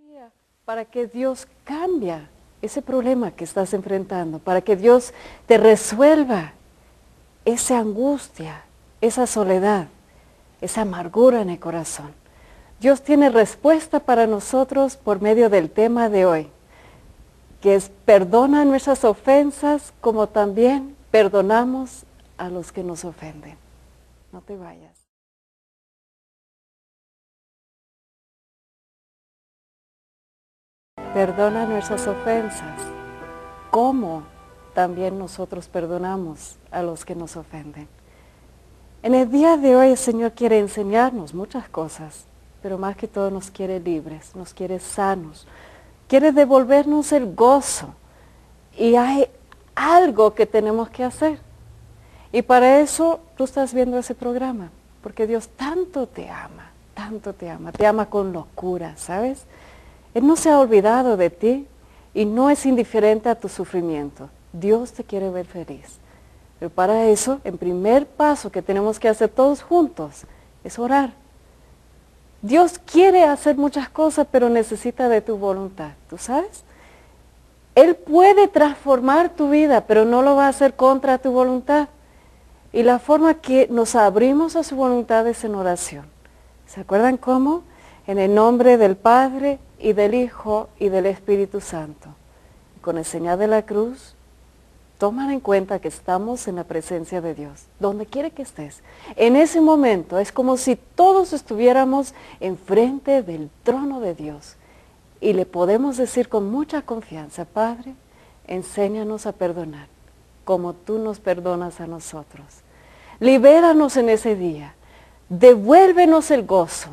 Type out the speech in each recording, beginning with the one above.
día para que Dios cambie ese problema que estás enfrentando, para que Dios te resuelva esa angustia, esa soledad, esa amargura en el corazón. Dios tiene respuesta para nosotros por medio del tema de hoy, que es perdona nuestras ofensas como también perdonamos a los que nos ofenden. No te vayas. Perdona nuestras ofensas, como también nosotros perdonamos a los que nos ofenden. En el día de hoy el Señor quiere enseñarnos muchas cosas, pero más que todo nos quiere libres, nos quiere sanos, quiere devolvernos el gozo. Y hay algo que tenemos que hacer. Y para eso tú estás viendo ese programa, porque Dios tanto te ama con locura, ¿sabes? Él no se ha olvidado de ti y no es indiferente a tu sufrimiento. Dios te quiere ver feliz. Pero para eso, el primer paso que tenemos que hacer todos juntos es orar. Dios quiere hacer muchas cosas, pero necesita de tu voluntad, ¿tú sabes? Él puede transformar tu vida, pero no lo va a hacer contra tu voluntad. Y la forma que nos abrimos a su voluntad es en oración. ¿Se acuerdan cómo? En el nombre del Padre, y del Hijo, y del Espíritu Santo. Con el señal de la cruz, toman en cuenta que estamos en la presencia de Dios, donde quiera que estés. En ese momento es como si todos estuviéramos enfrente del trono de Dios. Y le podemos decir con mucha confianza, Padre, enséñanos a perdonar, como tú nos perdonas a nosotros. Libéranos en ese día, devuélvenos el gozo,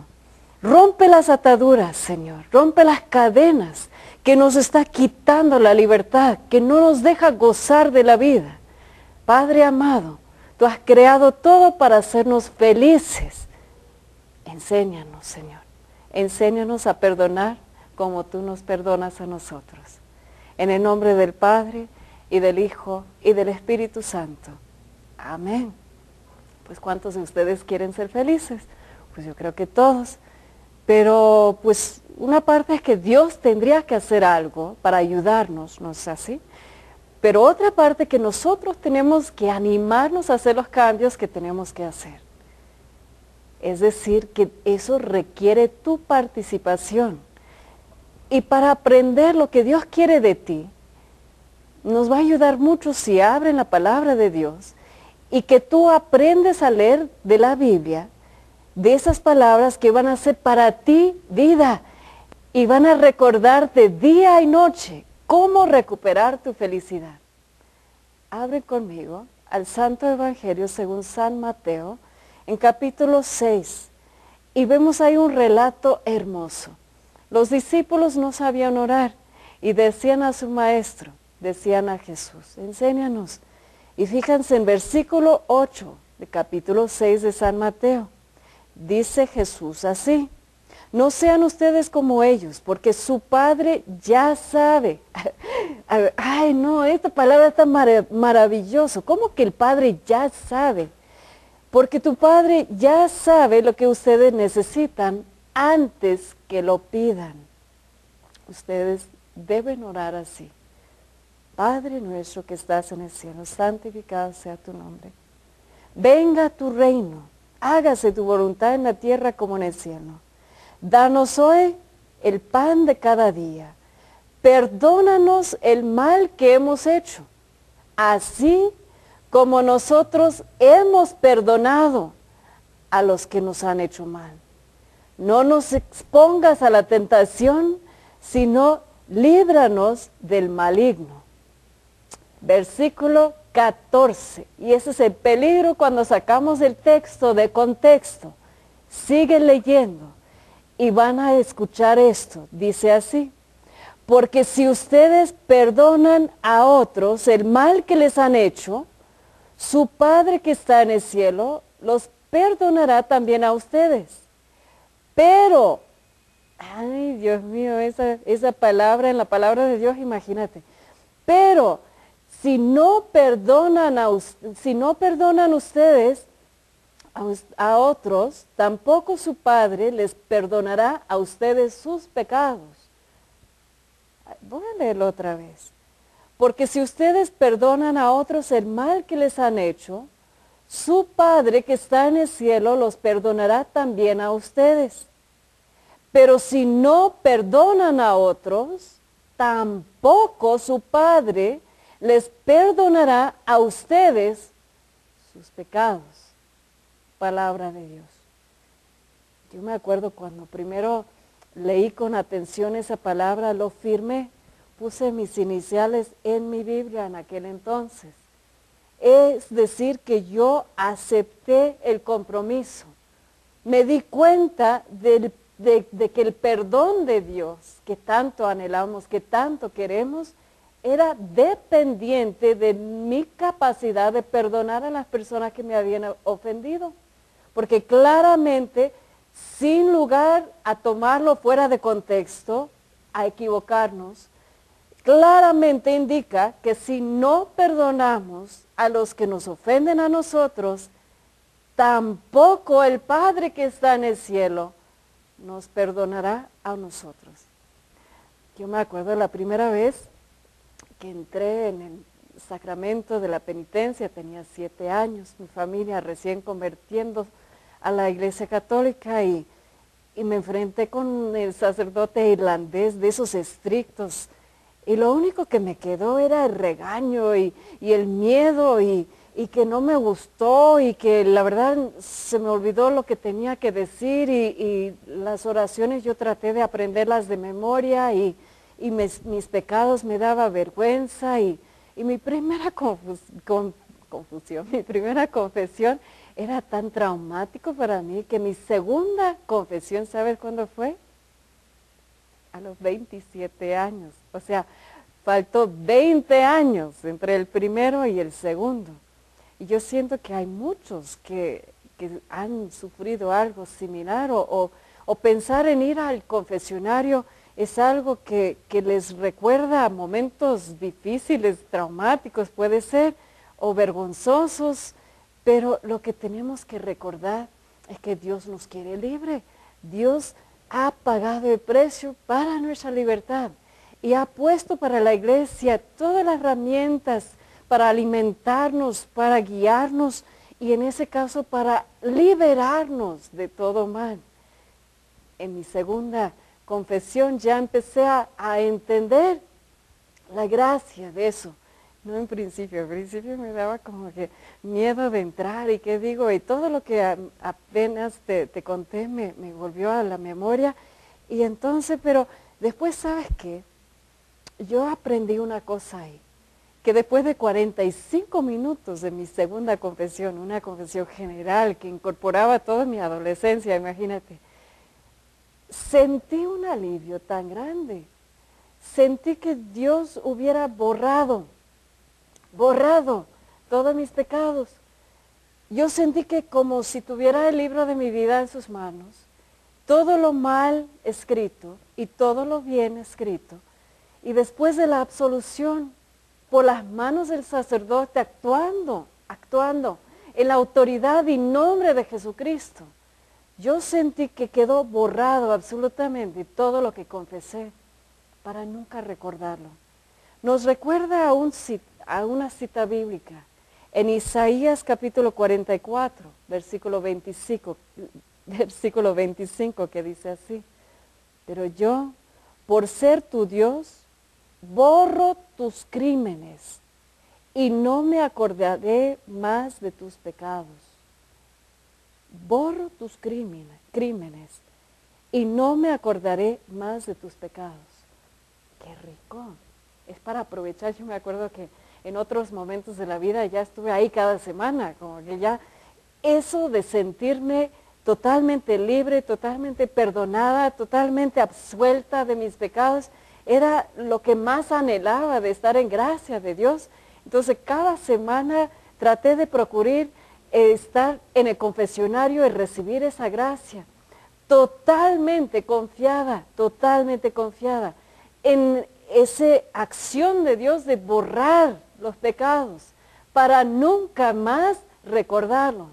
rompe las ataduras, Señor, rompe las cadenas que nos está quitando la libertad, que no nos deja gozar de la vida. Padre amado, tú has creado todo para hacernos felices. Enséñanos, Señor, enséñanos a perdonar como tú nos perdonas a nosotros. En el nombre del Padre, y del Hijo, y del Espíritu Santo. Amén. Pues ¿cuántos de ustedes quieren ser felices? Pues yo creo que todos. Pero pues una parte es que Dios tendría que hacer algo para ayudarnos, ¿no es así? Pero otra parte que nosotros tenemos que animarnos a hacer los cambios que tenemos que hacer. Es decir, que eso requiere tu participación. Y para aprender lo que Dios quiere de ti, nos va a ayudar mucho si abren la palabra de Dios y que tú aprendes a leer de la Biblia, de esas palabras que van a ser para ti vida y van a recordarte día y noche cómo recuperar tu felicidad. Abre conmigo al Santo Evangelio según San Mateo, en capítulo 6, y vemos ahí un relato hermoso. Los discípulos no sabían orar y decían a su maestro, decían a Jesús, enséñanos. Y fíjense en versículo 8 de capítulo 6 de San Mateo. Dice Jesús así, no sean ustedes como ellos, porque su Padre ya sabe. Ay, no, esta palabra está maravillosa. ¿Cómo que el Padre ya sabe? Porque tu Padre ya sabe lo que ustedes necesitan antes que lo pidan. Ustedes deben orar así. Padre nuestro que estás en el cielo, santificado sea tu nombre. Venga tu reino, hágase tu voluntad en la tierra como en el cielo. Danos hoy el pan de cada día. Perdónanos el mal que hemos hecho, así como nosotros hemos perdonado a los que nos han hecho mal. No nos expongas a la tentación, sino líbranos del maligno. Versículo 14, y ese es el peligro cuando sacamos el texto de contexto. Siguen leyendo y van a escuchar esto, dice así, porque si ustedes perdonan a otros el mal que les han hecho, su Padre que está en el cielo los perdonará también a ustedes. Pero, ay Dios mío, esa palabra en la palabra de Dios, imagínate, pero si no perdonan ustedes a otros, tampoco su Padre les perdonará a ustedes sus pecados. Voy a leerlo otra vez. Porque si ustedes perdonan a otros el mal que les han hecho, su Padre que está en el cielo los perdonará también a ustedes. Pero si no perdonan a otros, tampoco su Padre les perdonará a ustedes sus pecados. Palabra de Dios. Yo me acuerdo cuando primero leí con atención esa palabra, lo firmé, puse mis iniciales en mi Biblia en aquel entonces. Es decir, que yo acepté el compromiso. Me di cuenta de que el perdón de Dios, que tanto anhelamos, que tanto queremos, era dependiente de mi capacidad de perdonar a las personas que me habían ofendido. Porque claramente, sin lugar a tomarlo fuera de contexto, a equivocarnos, claramente indica que si no perdonamos a los que nos ofenden a nosotros, tampoco el Padre que está en el cielo nos perdonará a nosotros. Yo me acuerdo la primera vez que entré en el sacramento de la penitencia, tenía 7 años, mi familia recién convirtiendo a la Iglesia Católica y me enfrenté con el sacerdote irlandés de esos estrictos y lo único que me quedó era el regaño y el miedo y que no me gustó y que la verdad se me olvidó lo que tenía que decir y las oraciones yo traté de aprenderlas de memoria y mis pecados me daba vergüenza y mi primera mi primera confesión era tan traumático para mí que mi segunda confesión, ¿sabes cuándo fue? A los 27 años. O sea, faltó 20 años entre el primero y el segundo. Y yo siento que hay muchos que han sufrido algo similar o pensar en ir al confesionario es algo que les recuerda momentos difíciles, traumáticos puede ser, o vergonzosos, pero lo que tenemos que recordar es que Dios nos quiere libre. Dios ha pagado el precio para nuestra libertad y ha puesto para la iglesia todas las herramientas para alimentarnos, para guiarnos y en ese caso para liberarnos de todo mal. En mi segunda confesión ya empecé a entender la gracia de eso. No al principio me daba como que miedo de entrar y qué digo, y todo lo que apenas te conté me volvió a la memoria. Y entonces, pero después, ¿sabes qué? Yo aprendí una cosa ahí, que después de 45 minutos de mi segunda confesión, una confesión general que incorporaba toda mi adolescencia, imagínate, sentí un alivio tan grande. Sentí que Dios hubiera borrado todos mis pecados. Yo sentí que como si tuviera el libro de mi vida en sus manos, todo lo mal escrito y todo lo bien escrito, y después de la absolución, por las manos del sacerdote actuando en la autoridad y nombre de Jesucristo, yo sentí que quedó borrado absolutamente todo lo que confesé para nunca recordarlo. Nos recuerda a una cita bíblica en Isaías capítulo 44, versículo 25, que dice así: pero yo, por ser tu Dios, borro tus crímenes y no me acordaré más de tus pecados. Borro tus crímenes y no me acordaré más de tus pecados. ¡Qué rico! Es para aprovechar. Yo me acuerdo que en otros momentos de la vida ya estuve ahí cada semana, como que ya eso de sentirme totalmente libre, totalmente perdonada, totalmente absuelta de mis pecados, era lo que más anhelaba de estar en gracia de Dios. Entonces cada semana traté de procurar estar en el confesionario y recibir esa gracia, totalmente confiada en esa acción de Dios de borrar los pecados para nunca más recordarlos.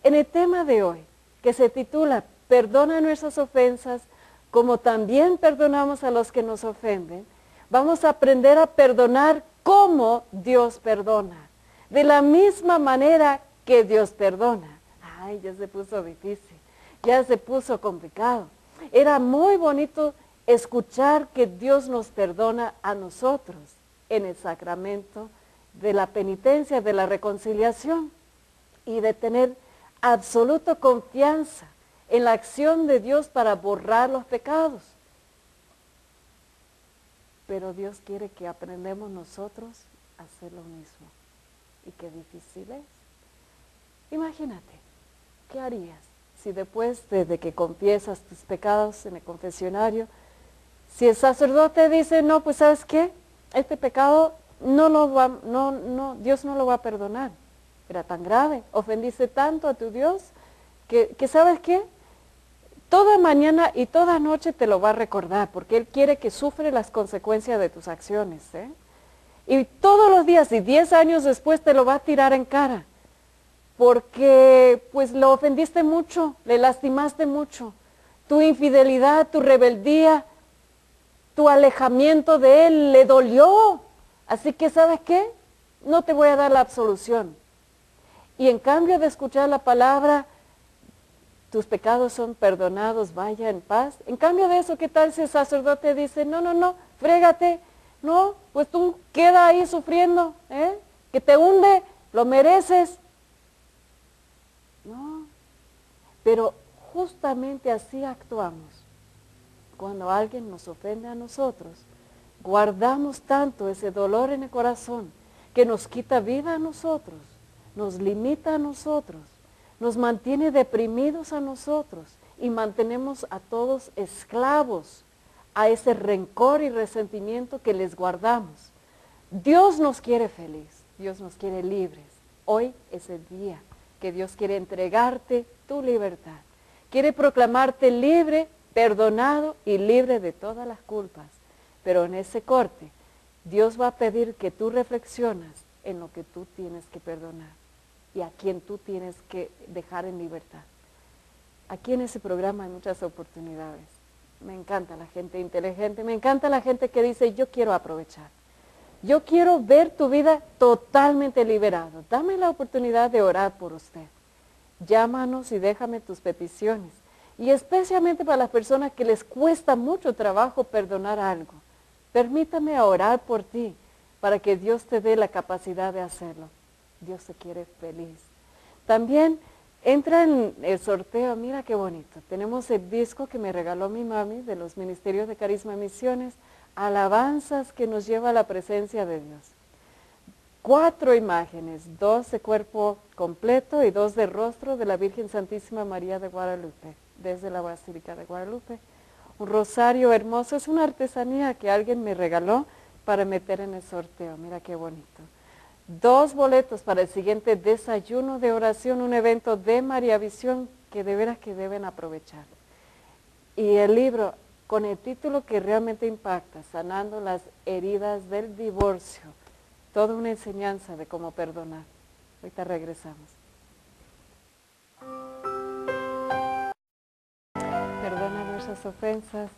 En el tema de hoy, que se titula Perdona nuestras ofensas, como también perdonamos a los que nos ofenden, Vamos a aprender a perdonar como Dios perdona. De la misma manera que Dios perdona. Ay, ya se puso difícil. Ya se puso complicado. Era muy bonito escuchar que Dios nos perdona a nosotros en el sacramento de la penitencia, de la reconciliación, y de tener absoluta confianza en la acción de Dios para borrar los pecados. Pero Dios quiere que aprendamos nosotros a hacer lo mismo. Y qué difícil es. Imagínate, ¿qué harías si después de que confiesas tus pecados en el confesionario, si el sacerdote dice, no, pues ¿sabes qué? Este pecado Dios no lo va a perdonar. Era tan grave, ofendiste tanto a tu Dios, que ¿sabes qué? Toda mañana y toda noche te lo va a recordar, porque Él quiere que sufre las consecuencias de tus acciones, ¿eh? Y todos los días, y 10 años después, te lo va a tirar en cara, porque pues lo ofendiste mucho, le lastimaste mucho. Tu infidelidad, tu rebeldía, tu alejamiento de Él le dolió. Así que, ¿sabes qué? No te voy a dar la absolución. Y en cambio de escuchar la palabra, tus pecados son perdonados, vaya en paz. En cambio de eso, ¿qué tal si el sacerdote dice, no, frégate, no, pues tú queda ahí sufriendo, que te hunde, lo mereces? No, pero justamente así actuamos. Cuando alguien nos ofende a nosotros, guardamos tanto ese dolor en el corazón que nos quita vida a nosotros, nos limita a nosotros, nos mantiene deprimidos a nosotros y mantenemos a todos esclavos a ese rencor y resentimiento que les guardamos. Dios nos quiere feliz, Dios nos quiere libres. Hoy es el día que Dios quiere entregarte tu libertad. Quiere proclamarte libre, perdonado y libre de todas las culpas. Pero en ese corte, Dios va a pedir que tú reflexionas en lo que tú tienes que perdonar y a quien tú tienes que dejar en libertad. Aquí en ese programa hay muchas oportunidades. Me encanta la gente inteligente, me encanta la gente que dice, yo quiero aprovechar. Yo quiero ver tu vida totalmente liberada. Dame la oportunidad de orar por usted. Llámanos y déjame tus peticiones. Y especialmente para las personas que les cuesta mucho trabajo perdonar algo. Permítame orar por ti para que Dios te dé la capacidad de hacerlo. Dios te quiere feliz. También entra en el sorteo, mira qué bonito. Tenemos el disco que me regaló mi mami de los Ministerios de Carisma y Misiones, alabanzas que nos lleva a la presencia de Dios. 4 imágenes, 2 de cuerpo completo y 2 de rostro de la Virgen Santísima María de Guadalupe, desde la Basílica de Guadalupe. Un rosario hermoso, es una artesanía que alguien me regaló para meter en el sorteo, mira qué bonito. 2 boletos para el siguiente desayuno de oración, un evento de María Visión que de veras que deben aprovechar. Y el libro con el título que realmente impacta, Sanando las heridas del divorcio, toda una enseñanza de cómo perdonar. Ahorita regresamos. Perdona nuestras ofensas,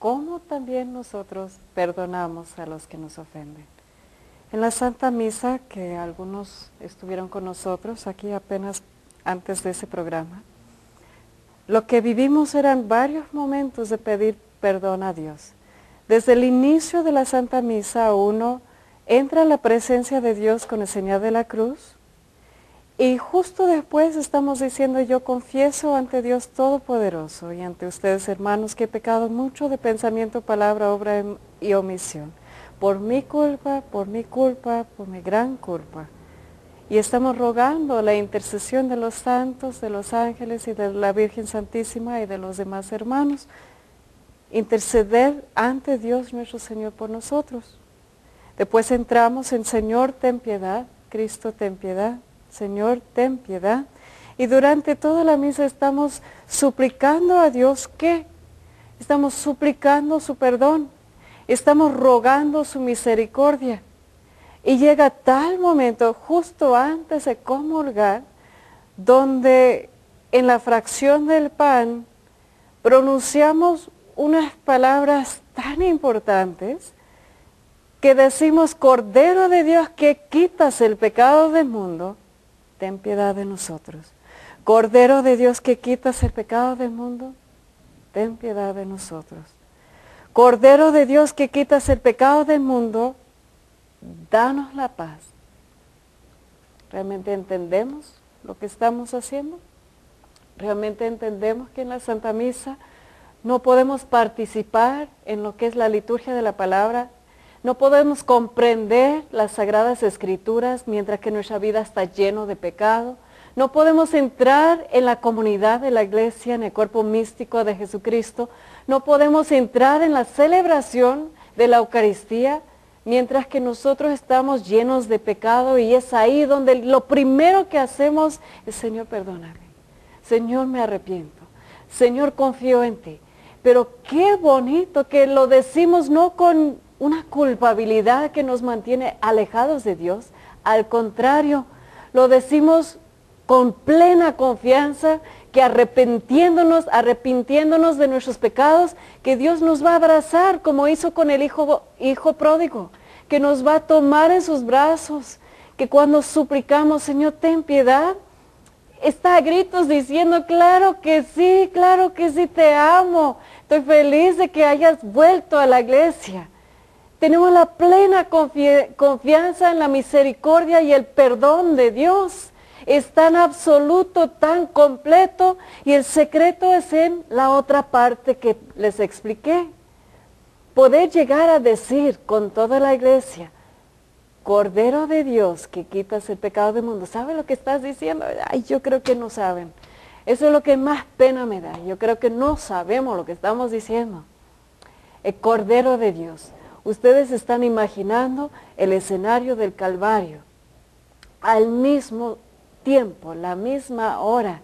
como también nosotros perdonamos a los que nos ofenden. En la Santa Misa, que algunos estuvieron con nosotros aquí apenas antes de ese programa, lo que vivimos eran varios momentos de pedir perdón a Dios. Desde el inicio de la Santa Misa uno entra en la presencia de Dios con el señal de la cruz y justo después estamos diciendo yo confieso ante Dios Todopoderoso y ante ustedes hermanos que he pecado mucho de pensamiento, palabra, obra y omisión. Por mi culpa, por mi gran culpa. Y estamos rogando la intercesión de los santos, de los ángeles y de la Virgen Santísima y de los demás hermanos. Interceder ante Dios nuestro Señor por nosotros. Después entramos en Señor, ten piedad, Cristo, ten piedad, Señor, ten piedad. Y durante toda la misa estamos suplicando a Dios, ¿qué? Estamos suplicando su perdón. Estamos rogando su misericordia. Y llega tal momento, justo antes de comulgar, donde en la fracción del pan pronunciamos unas palabras tan importantes que decimos, Cordero de Dios que quitas el pecado del mundo, ten piedad de nosotros. Cordero de Dios que quitas el pecado del mundo, ten piedad de nosotros. Cordero de Dios que quitas el pecado del mundo, danos la paz. ¿Realmente entendemos lo que estamos haciendo? ¿Realmente entendemos que en la Santa Misa no podemos participar en lo que es la liturgia de la palabra? No podemos comprender las Sagradas Escrituras mientras que nuestra vida está llena de pecado. No podemos entrar en la comunidad de la iglesia, en el cuerpo místico de Jesucristo. No podemos entrar en la celebración de la Eucaristía mientras que nosotros estamos llenos de pecado, y es ahí donde lo primero que hacemos es, Señor, perdóname. Señor, me arrepiento. Señor, confío en ti. Pero qué bonito que lo decimos no con una culpabilidad que nos mantiene alejados de Dios. Al contrario, lo decimos con plena confianza que arrepintiéndonos de nuestros pecados, que Dios nos va a abrazar como hizo con el hijo pródigo, que nos va a tomar en sus brazos, que cuando suplicamos, Señor, ten piedad, está a gritos diciendo, claro que sí, te amo, estoy feliz de que hayas vuelto a la iglesia. Tenemos la plena confianza en la misericordia y el perdón de Dios. Es tan absoluto, tan completo, y el secreto es en la otra parte que les expliqué. Poder llegar a decir con toda la iglesia, Cordero de Dios que quitas el pecado del mundo. ¿Sabe lo que estás diciendo? Ay, yo creo que no saben. Eso es lo que más pena me da. Yo creo que no sabemos lo que estamos diciendo. El Cordero de Dios. Ustedes están imaginando el escenario del Calvario. Al mismo tiempo, la misma hora,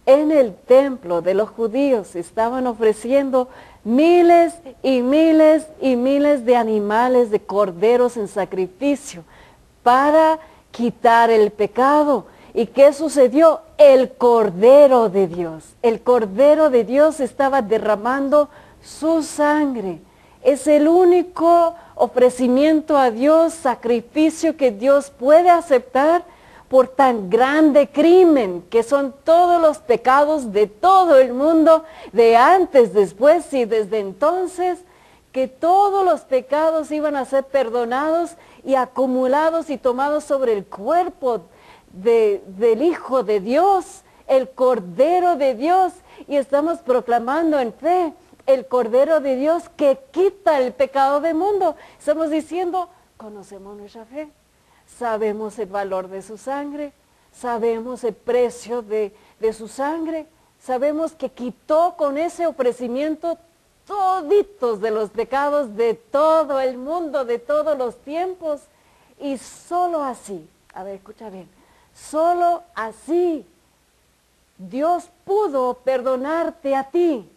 en el templo de los judíos estaban ofreciendo miles y miles y miles de animales, de corderos en sacrificio para quitar el pecado. ¿Y qué sucedió? El Cordero de Dios estaba derramando su sangre. Es el único ofrecimiento a Dios, sacrificio que Dios puede aceptar por tan grande crimen, que son todos los pecados de todo el mundo, de antes, después y desde entonces, que todos los pecados iban a ser perdonados y acumulados y tomados sobre el cuerpo del Hijo de Dios, el Cordero de Dios, y estamos proclamando en fe, el Cordero de Dios que quita el pecado del mundo. Estamos diciendo, conocemos nuestra fe. Sabemos el valor de su sangre, sabemos el precio de su sangre, sabemos que quitó con ese ofrecimiento toditos de los pecados de todo el mundo, de todos los tiempos, y solo así, a ver, escucha bien, solo así Dios pudo perdonarte a ti.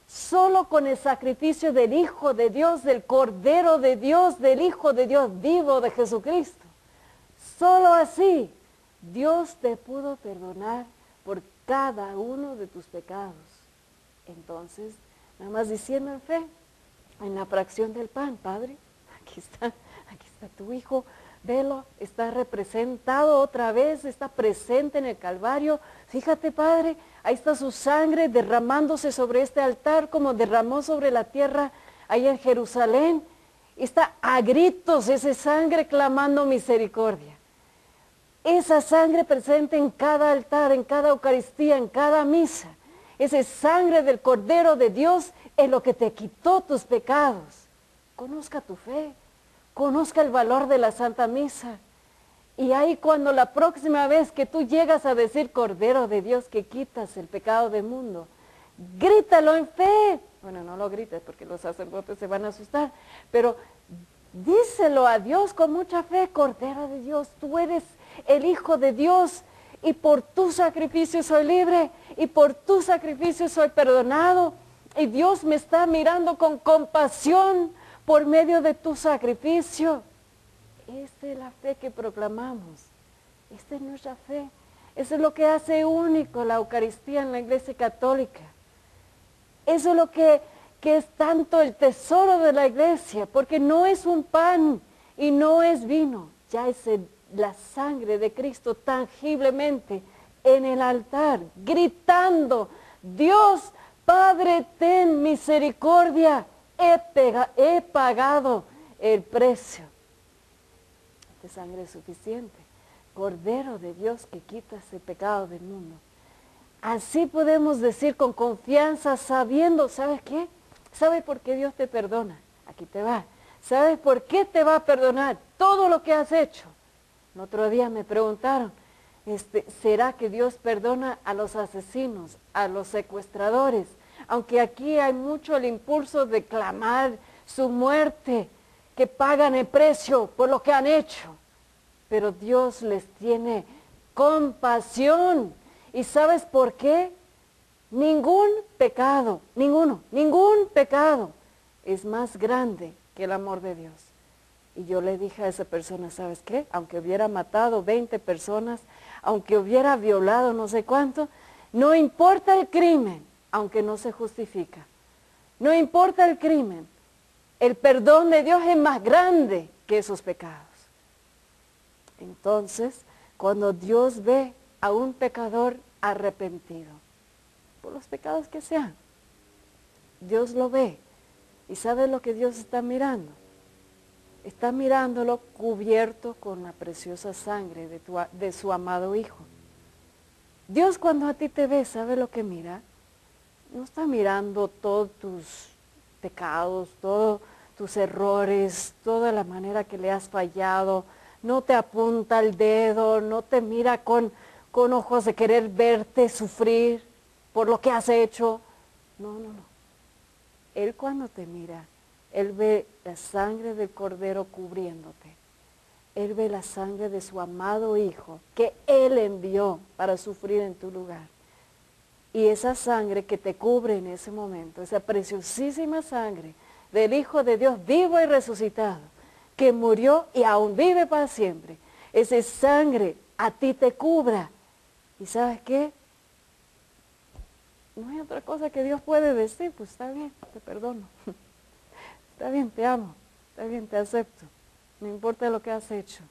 Solo con el sacrificio del Hijo de Dios, del Cordero de Dios, del Hijo de Dios vivo de Jesucristo. Solo así Dios te pudo perdonar por cada uno de tus pecados. Entonces, nada más diciendo en fe, en la fracción del pan, Padre, aquí está tu Hijo, velo, está representado otra vez, está presente en el Calvario. Fíjate, Padre, ahí está su sangre derramándose sobre este altar como derramó sobre la tierra ahí en Jerusalén. Está a gritos esa sangre clamando misericordia. Esa sangre presente en cada altar, en cada Eucaristía, en cada misa. Esa sangre del Cordero de Dios es lo que te quitó tus pecados. Conozca tu fe, conozca el valor de la Santa Misa. Y ahí cuando la próxima vez que tú llegas a decir Cordero de Dios que quitas el pecado del mundo, grítalo en fe. Bueno, no lo grites porque los sacerdotes se van a asustar, pero díselo a Dios con mucha fe, Cordero de Dios, tú eres el Hijo de Dios y por tu sacrificio soy libre y por tu sacrificio soy perdonado y Dios me está mirando con compasión por medio de tu sacrificio. Esta es la fe que proclamamos, esta es nuestra fe, eso es lo que hace único la Eucaristía en la Iglesia Católica. Eso es lo que que es tanto el tesoro de la iglesia, porque no es un pan y no es vino, ya es la sangre de Cristo tangiblemente en el altar, gritando, Dios Padre, ten misericordia, he pagado el precio. De sangre es suficiente. Cordero de Dios que quita ese pecado del mundo. Así podemos decir con confianza, sabiendo, ¿sabes qué? ¿Sabes por qué Dios te perdona? Aquí te va. ¿Sabes por qué te va a perdonar todo lo que has hecho? El otro día me preguntaron, ¿será que Dios perdona a los asesinos, a los secuestradores? Aunque aquí hay mucho el impulso de clamar su muerte, que pagan el precio por lo que han hecho. Pero Dios les tiene compasión. ¿Y sabes por qué? Ningún pecado es más grande que el amor de Dios. Y yo le dije a esa persona, ¿sabes qué? Aunque hubiera matado 20 personas, aunque hubiera violado no sé cuánto, no importa el crimen, aunque no se justifica. No importa el crimen, el perdón de Dios es más grande que esos pecados. Entonces, cuando Dios ve a un pecador arrepentido, por los pecados que sean, Dios lo ve. ¿Y sabe lo que Dios está mirando? Está mirándolo cubierto con la preciosa sangre de su amado Hijo. Dios cuando a ti te ve, ¿sabe lo que mira? No está mirando todos tus pecados, todos tus errores, toda la manera que le has fallado. No te apunta el dedo, no te mira con ojos de querer verte sufrir por lo que has hecho. No. Él cuando te mira, Él ve la sangre del Cordero cubriéndote. Él ve la sangre de su amado Hijo que Él envió para sufrir en tu lugar. Y esa sangre que te cubre en ese momento, esa preciosísima sangre del Hijo de Dios vivo y resucitado, que murió y aún vive para siempre, esa sangre a ti te cubra. ¿Y sabes qué? No hay otra cosa que Dios puede decir, pues está bien, te perdono. Está bien, te amo, está bien, te acepto. No importa lo que has hecho,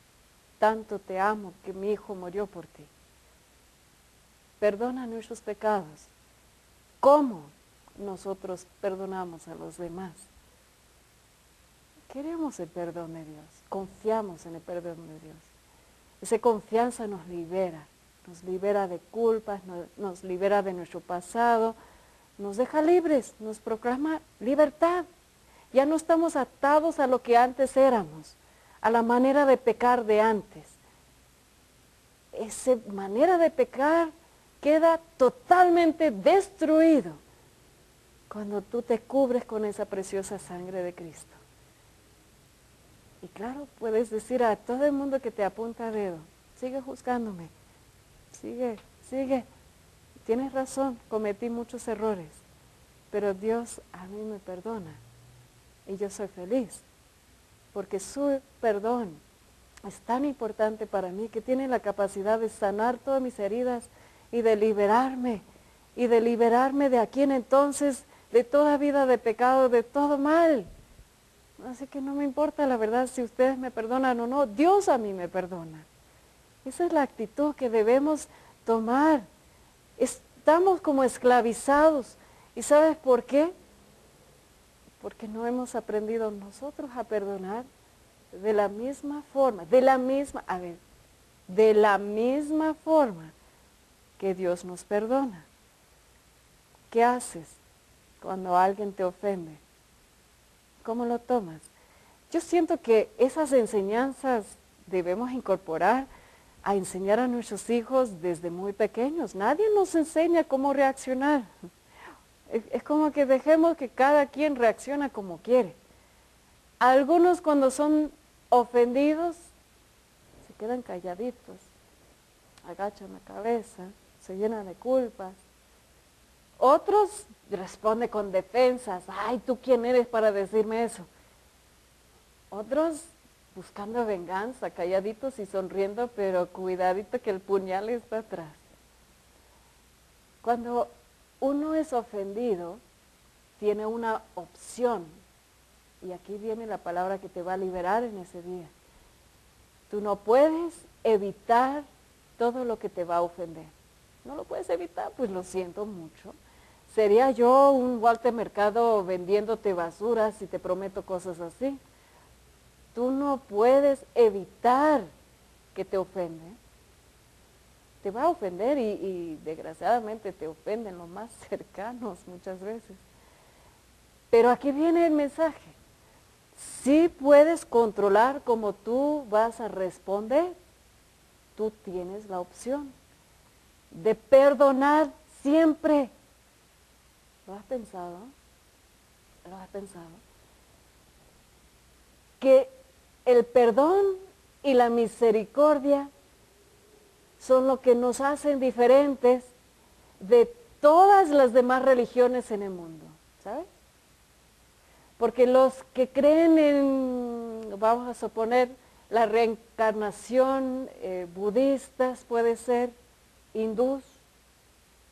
tanto te amo que mi Hijo murió por ti. Perdona nuestros pecados. ¿Cómo nosotros perdonamos a los demás? Queremos el perdón de Dios, confiamos en el perdón de Dios. Esa confianza nos libera de culpas, nos libera de nuestro pasado, nos deja libres, nos proclama libertad. Ya no estamos atados a lo que antes éramos, a la manera de pecar de antes. Esa manera de pecar queda totalmente destruido cuando tú te cubres con esa preciosa sangre de Cristo. Y claro, puedes decir a todo el mundo que te apunta dedo, sigue juzgándome, sigue, tienes razón, cometí muchos errores, pero Dios a mí me perdona y yo soy feliz, porque su perdón es tan importante para mí que tiene la capacidad de sanar todas mis heridas y de liberarme de aquí en entonces, de toda vida de pecado, de todo mal. Así que no me importa la verdad si ustedes me perdonan o no, Dios a mí me perdona. Esa es la actitud que debemos tomar. Estamos como esclavizados. ¿Y sabes por qué? Porque no hemos aprendido nosotros a perdonar de la misma forma, de la misma forma que Dios nos perdona. ¿Qué haces cuando alguien te ofende? ¿Cómo lo tomas? Yo siento que esas enseñanzas debemos incorporar a enseñar a nuestros hijos desde muy pequeños. Nadie nos enseña cómo reaccionar. Es como que dejemos que cada quien reacciona como quiere. Algunos cuando son ofendidos se quedan calladitos, agachan la cabeza, se llenan de culpas. Otros responden con defensas. Ay, ¿tú quién eres para decirme eso? Otros buscando venganza, calladitos y sonriendo, pero cuidadito que el puñal está atrás. Cuando uno es ofendido, tiene una opción. Y aquí viene la palabra que te va a liberar en ese día. Tú no puedes evitar todo lo que te va a ofender. No lo puedes evitar, pues lo siento mucho. Sería yo un Walter Mercado vendiéndote basura si te prometo cosas así. Tú no puedes evitar que te ofende. Te va a ofender y desgraciadamente te ofenden los más cercanos muchas veces. Pero aquí viene el mensaje. Sí puedes controlar cómo tú vas a responder. Tú tienes la opción de perdonar siempre. ¿Lo has pensado? ¿Lo has pensado? Que el perdón y la misericordia son lo que nos hacen diferentes de todas las demás religiones en el mundo, ¿sabes? Porque los que creen en, vamos a suponer, la reencarnación, budistas puede ser, hindús,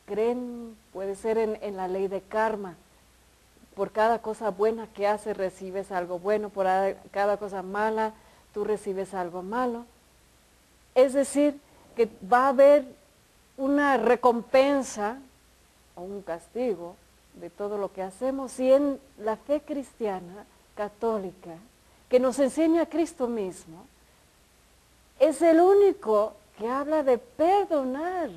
creen, puede ser en la ley de karma. Por cada cosa buena que haces recibes algo bueno, por cada cosa mala tú recibes algo malo. Es decir, que va a haber una recompensa o un castigo de todo lo que hacemos, y en la fe cristiana, católica, que nos enseña Cristo mismo, es el único que habla de perdonar,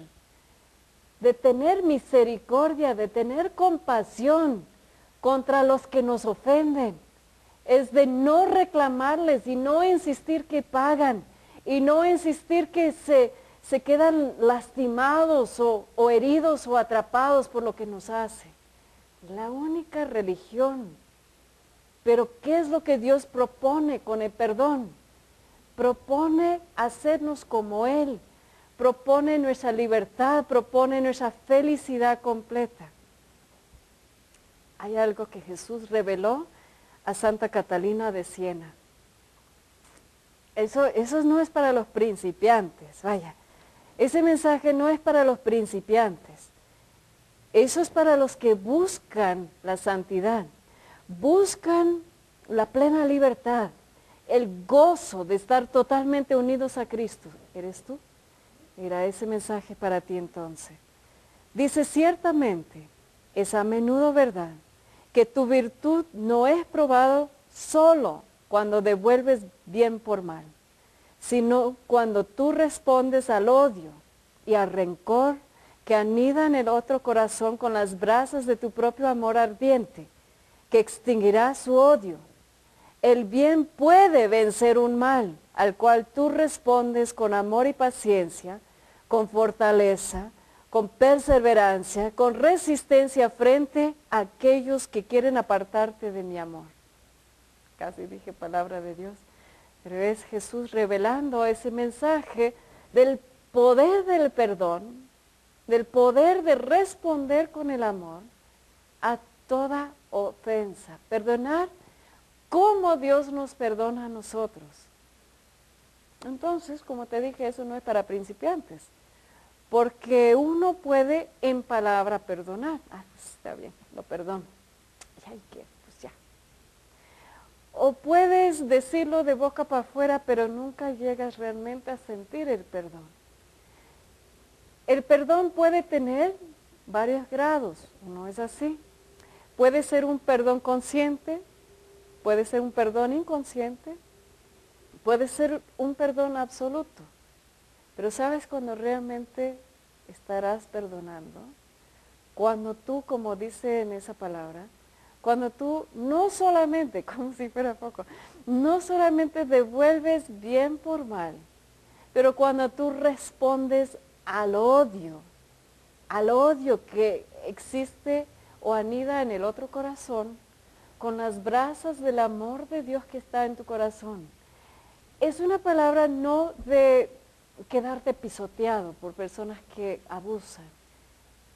de tener misericordia, de tener compasión contra los que nos ofenden. Es de no reclamarles y no insistir que pagan, y no insistir que se quedan lastimados o heridos o atrapados por lo que nos hace. La única religión. Pero ¿qué es lo que Dios propone con el perdón? Propone hacernos como Él, propone nuestra libertad, propone nuestra felicidad completa. Hay algo que Jesús reveló a Santa Catalina de Siena. Eso no es para los principiantes, vaya. Ese mensaje no es para los principiantes. Eso es para los que buscan la santidad, buscan la plena libertad, el gozo de estar totalmente unidos a Cristo. ¿Eres tú? Mira, ese mensaje para ti entonces. Dice, ciertamente, es a menudo verdad, que tu virtud no es probado solo cuando devuelves bien por mal, sino cuando tú respondes al odio y al rencor que anida en el otro corazón con las brasas de tu propio amor ardiente, que extinguirá su odio. El bien puede vencer un mal, al cual tú respondes con amor y paciencia, con fortaleza, con perseverancia, con resistencia frente a aquellos que quieren apartarte de mi amor. Casi dije palabra de Dios, pero es Jesús revelando ese mensaje del poder del perdón, del poder de responder con el amor a toda ofensa. Perdonar como Dios nos perdona a nosotros. Entonces, como te dije, eso no es para principiantes, porque uno puede en palabra perdonar. Ah, está bien, lo perdono. ¿Y hay qué? Pues ya. O puedes decirlo de boca para afuera, pero nunca llegas realmente a sentir el perdón. El perdón puede tener varios grados, no es así. Puede ser un perdón consciente, puede ser un perdón inconsciente, puede ser un perdón absoluto. Pero ¿sabes cuando realmente estarás perdonando? Cuando tú, como dice en esa palabra, cuando tú no solamente, como si fuera poco, no solamente devuelves bien por mal, pero cuando tú respondes al odio que existe o anida en el otro corazón, con las brasas del amor de Dios que está en tu corazón. Es una palabra no de quedarte pisoteado por personas que abusan.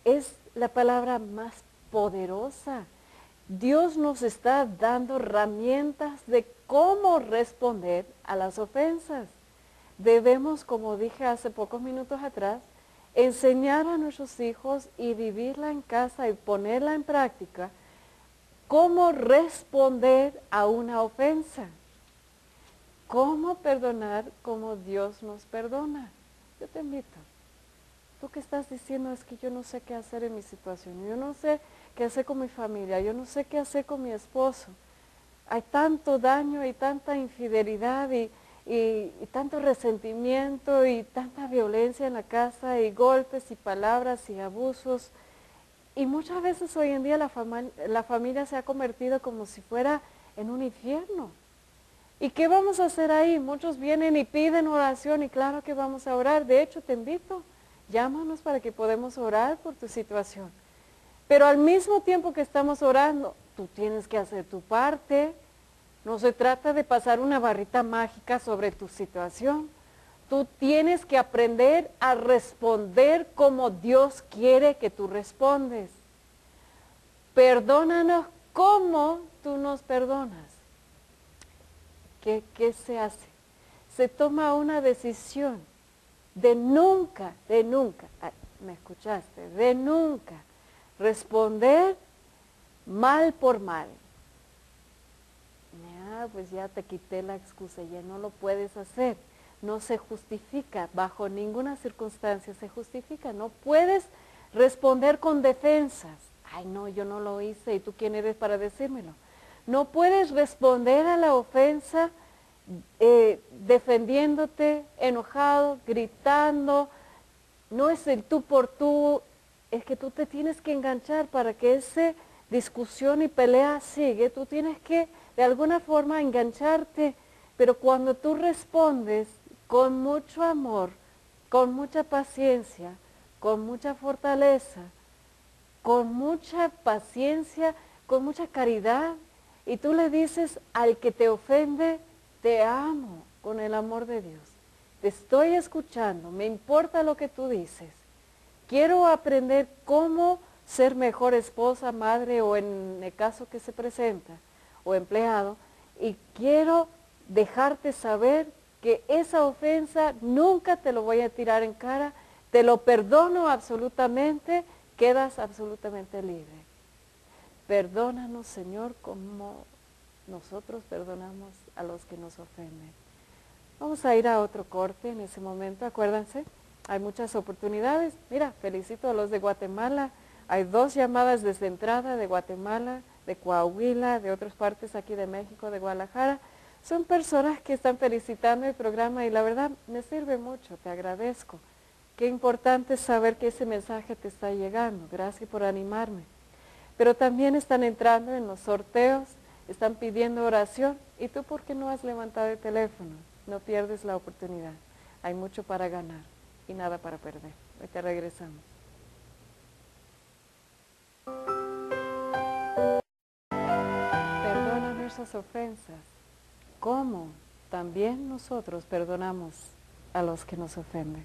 Es la palabra más poderosa. Dios nos está dando herramientas de cómo responder a las ofensas. Debemos, como dije hace pocos minutos atrás, enseñar a nuestros hijos y vivirla en casa y ponerla en práctica cómo responder a una ofensa. ¿Cómo perdonar como Dios nos perdona? Yo te invito. Tú que estás diciendo es que yo no sé qué hacer en mi situación, yo no sé qué hacer con mi familia, yo no sé qué hacer con mi esposo. Hay tanto daño y tanta infidelidad y tanto resentimiento y tanta violencia en la casa y golpes y palabras y abusos. Y muchas veces hoy en día la familia se ha convertido como si fuera en un infierno. ¿Y qué vamos a hacer ahí? Muchos vienen y piden oración y claro que vamos a orar. De hecho, te invito, llámanos para que podamos orar por tu situación. Pero al mismo tiempo que estamos orando, tú tienes que hacer tu parte. No se trata de pasar una varita mágica sobre tu situación. Tú tienes que aprender a responder como Dios quiere que tú respondes. Perdónanos como tú nos perdonas. ¿Qué se hace? Se toma una decisión de nunca, ¿me escuchaste? De nunca responder mal por mal. Pues ya te quité la excusa, ya no lo puedes hacer. No se justifica, bajo ninguna circunstancia se justifica. No puedes responder con defensas. Ay, no, yo no lo hice, ¿y tú quién eres para decírmelo? No puedes responder a la ofensa defendiéndote, enojado, gritando. No es el tú por tú, es que tú te tienes que enganchar para que esa discusión y pelea sigue. Tú tienes que de alguna forma engancharte, pero cuando tú respondes con mucho amor, con mucha paciencia, con mucha fortaleza, con mucha paciencia, con mucha caridad, y tú le dices al que te ofende, te amo con el amor de Dios. Te estoy escuchando, me importa lo que tú dices. Quiero aprender cómo ser mejor esposa, madre o en el caso que se presenta, o empleado, y quiero dejarte saber que esa ofensa nunca te lo voy a tirar en cara, te lo perdono absolutamente, quedas absolutamente libre. Perdónanos, Señor, como nosotros perdonamos a los que nos ofenden. Vamos a ir a otro corte en ese momento, acuérdense, hay muchas oportunidades. Mira, felicito a los de Guatemala, hay 2 llamadas desde entrada de Guatemala, de Coahuila, de otras partes aquí de México, de Guadalajara. Son personas que están felicitando el programa y la verdad me sirve mucho, te agradezco. Qué importante es saber que ese mensaje te está llegando, gracias por animarme. Pero también están entrando en los sorteos, están pidiendo oración. ¿Y tú por qué no has levantado el teléfono? No pierdes la oportunidad. Hay mucho para ganar y nada para perder. Ahorita regresamos. Perdona nuestras ofensas. ¿Cómo? También nosotros perdonamos a los que nos ofenden.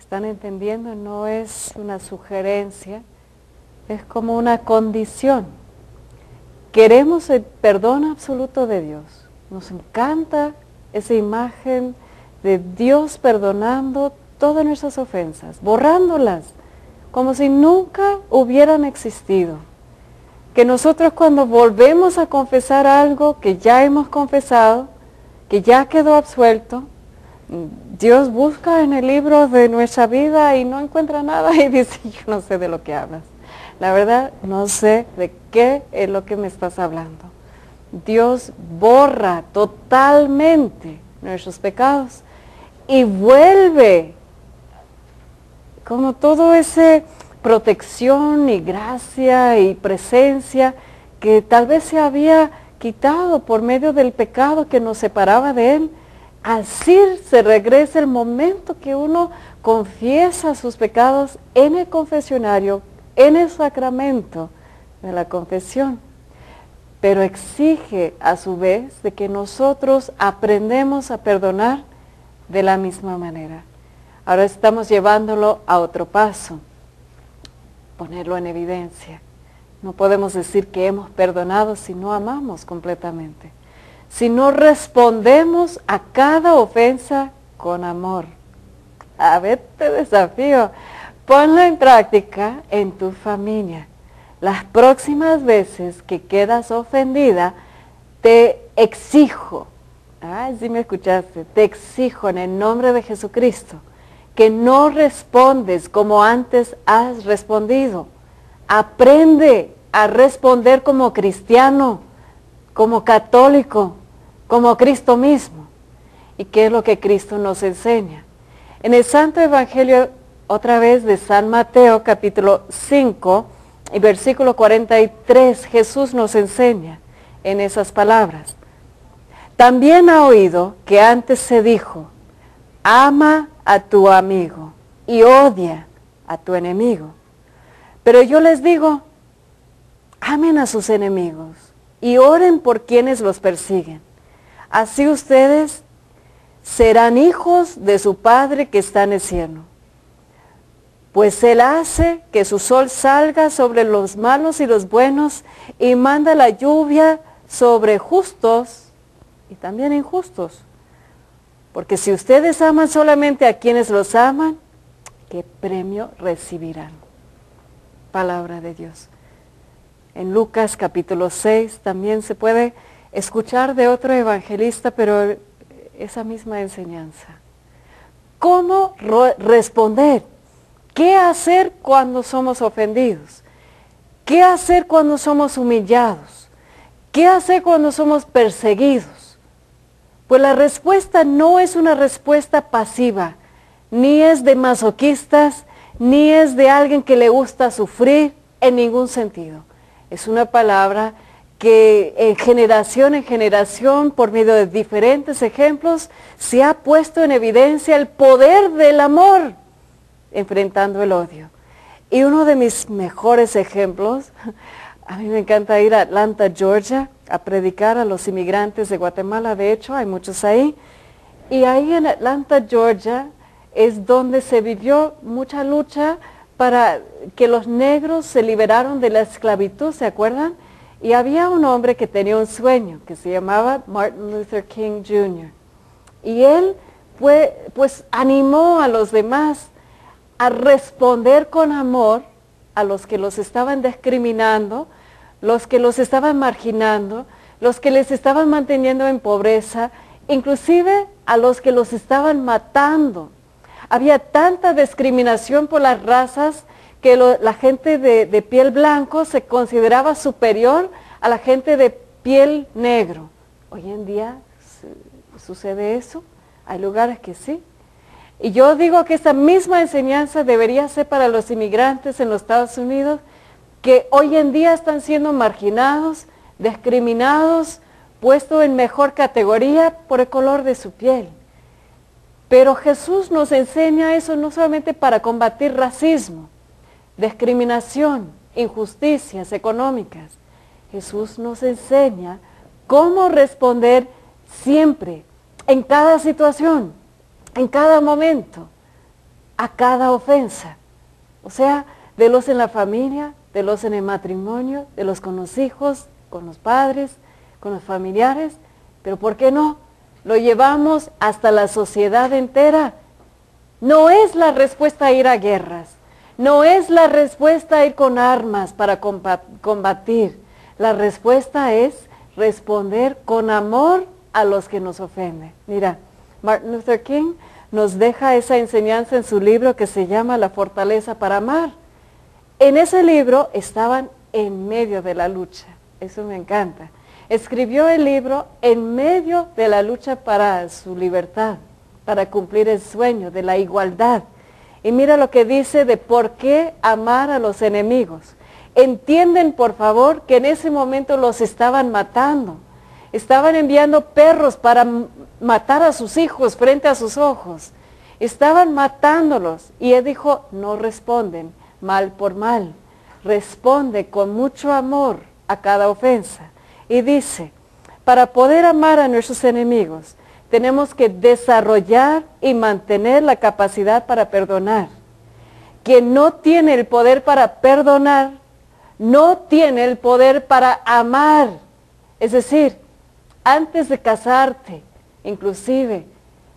¿Están entendiendo? No es una sugerencia, es como una condición. Queremos el perdón absoluto de Dios. Nos encanta esa imagen de Dios perdonando todas nuestras ofensas, borrándolas, como si nunca hubieran existido. Que nosotros cuando volvemos a confesar algo que ya hemos confesado, que ya quedó absuelto, Dios busca en el libro de nuestra vida y no encuentra nada y dice, yo no sé de lo que hablas. La verdad, no sé de qué es lo que me estás hablando. Dios borra totalmente nuestros pecados y vuelve como todo ese protección y gracia y presencia que tal vez se había quitado por medio del pecado que nos separaba de Él. Así se regresa el momento que uno confiesa sus pecados en el confesionario, en el sacramento de la confesión. Pero exige a su vez de que nosotros aprendemos a perdonar de la misma manera. Ahora estamos llevándolo a otro paso, ponerlo en evidencia. No podemos decir que hemos perdonado si no amamos completamente, si no respondemos a cada ofensa con amor. A ver, te desafío, ponlo en práctica en tu familia. las próximas veces que quedas ofendida, te exijo, si me escuchaste, te exijo en el nombre de Jesucristo, que no respondes como antes has respondido. Aprende a responder como cristiano, como católico, como Cristo mismo. ¿Y qué es lo que Cristo nos enseña? En el Santo Evangelio, otra vez de San Mateo, capítulo 5, y versículo 43, Jesús nos enseña en esas palabras. También ha oído que antes se dijo, ama a tu amigo y odia a tu enemigo. Pero yo les digo, amen a sus enemigos y oren por quienes los persiguen. Así ustedes serán hijos de su Padre que está en el cielo. Pues Él hace que su sol salga sobre los malos y los buenos y manda la lluvia sobre justos y también injustos. Porque si ustedes aman solamente a quienes los aman, ¿qué premio recibirán? Palabra de Dios. En Lucas capítulo 6 también se puede escuchar de otro evangelista, pero esa misma enseñanza. ¿Cómo responder? ¿Qué hacer cuando somos ofendidos? ¿Qué hacer cuando somos humillados? ¿Qué hacer cuando somos perseguidos? Pues la respuesta no es una respuesta pasiva, ni es de masoquistas, ni es de alguien que le gusta sufrir en ningún sentido. Es una palabra que en generación, por medio de diferentes ejemplos, se ha puesto en evidencia el poder del amor enfrentando el odio. Y uno de mis mejores ejemplos, a mí me encanta ir a Atlanta, Georgia, a predicar a los inmigrantes de Guatemala. De hecho, hay muchos ahí. Y ahí en Atlanta, Georgia, es donde se vivió mucha lucha para que los negros se liberaron de la esclavitud, ¿se acuerdan? Y había un hombre que tenía un sueño, que se llamaba Martin Luther King Jr. Y él pues animó a los demás a responder con amor a los que los estaban discriminando, los que los estaban marginando, los que les estaban manteniendo en pobreza, inclusive a los que los estaban matando. Había tanta discriminación por las razas que la gente de piel blanco se consideraba superior a la gente de piel negro. Hoy en día sucede eso, hay lugares que sí. Y yo digo que esta misma enseñanza debería ser para los inmigrantes en los Estados Unidos, que hoy en día están siendo marginados, discriminados, puestos en mejor categoría por el color de su piel. Pero Jesús nos enseña eso no solamente para combatir racismo, discriminación, injusticias económicas. Jesús nos enseña cómo responder siempre, en cada situación, en cada momento, a cada ofensa. O sea, de los en la familia, de los en el matrimonio, de los con los hijos, con los padres, con los familiares, pero ¿por qué no? Lo llevamos hasta la sociedad entera. No es la respuesta a ir a guerras, no es la respuesta a ir con armas para combatir. La respuesta es responder con amor a los que nos ofenden. Mira, Martin Luther King nos deja esa enseñanza en su libro que se llama La fortaleza para amar. En ese libro estaban en medio de la lucha, eso me encanta. Escribió el libro en medio de la lucha para su libertad, para cumplir el sueño de la igualdad. Y mira lo que dice de por qué amar a los enemigos. Entienden, por favor, que en ese momento los estaban matando. Estaban enviando perros para matar a sus hijos frente a sus ojos. Estaban matándolos. Y él dijo, no responden mal por mal. Responde con mucho amor a cada ofensa. Y dice, para poder amar a nuestros enemigos, tenemos que desarrollar y mantener la capacidad para perdonar. Quien no tiene el poder para perdonar, no tiene el poder para amar. Es decir, antes de casarte, inclusive,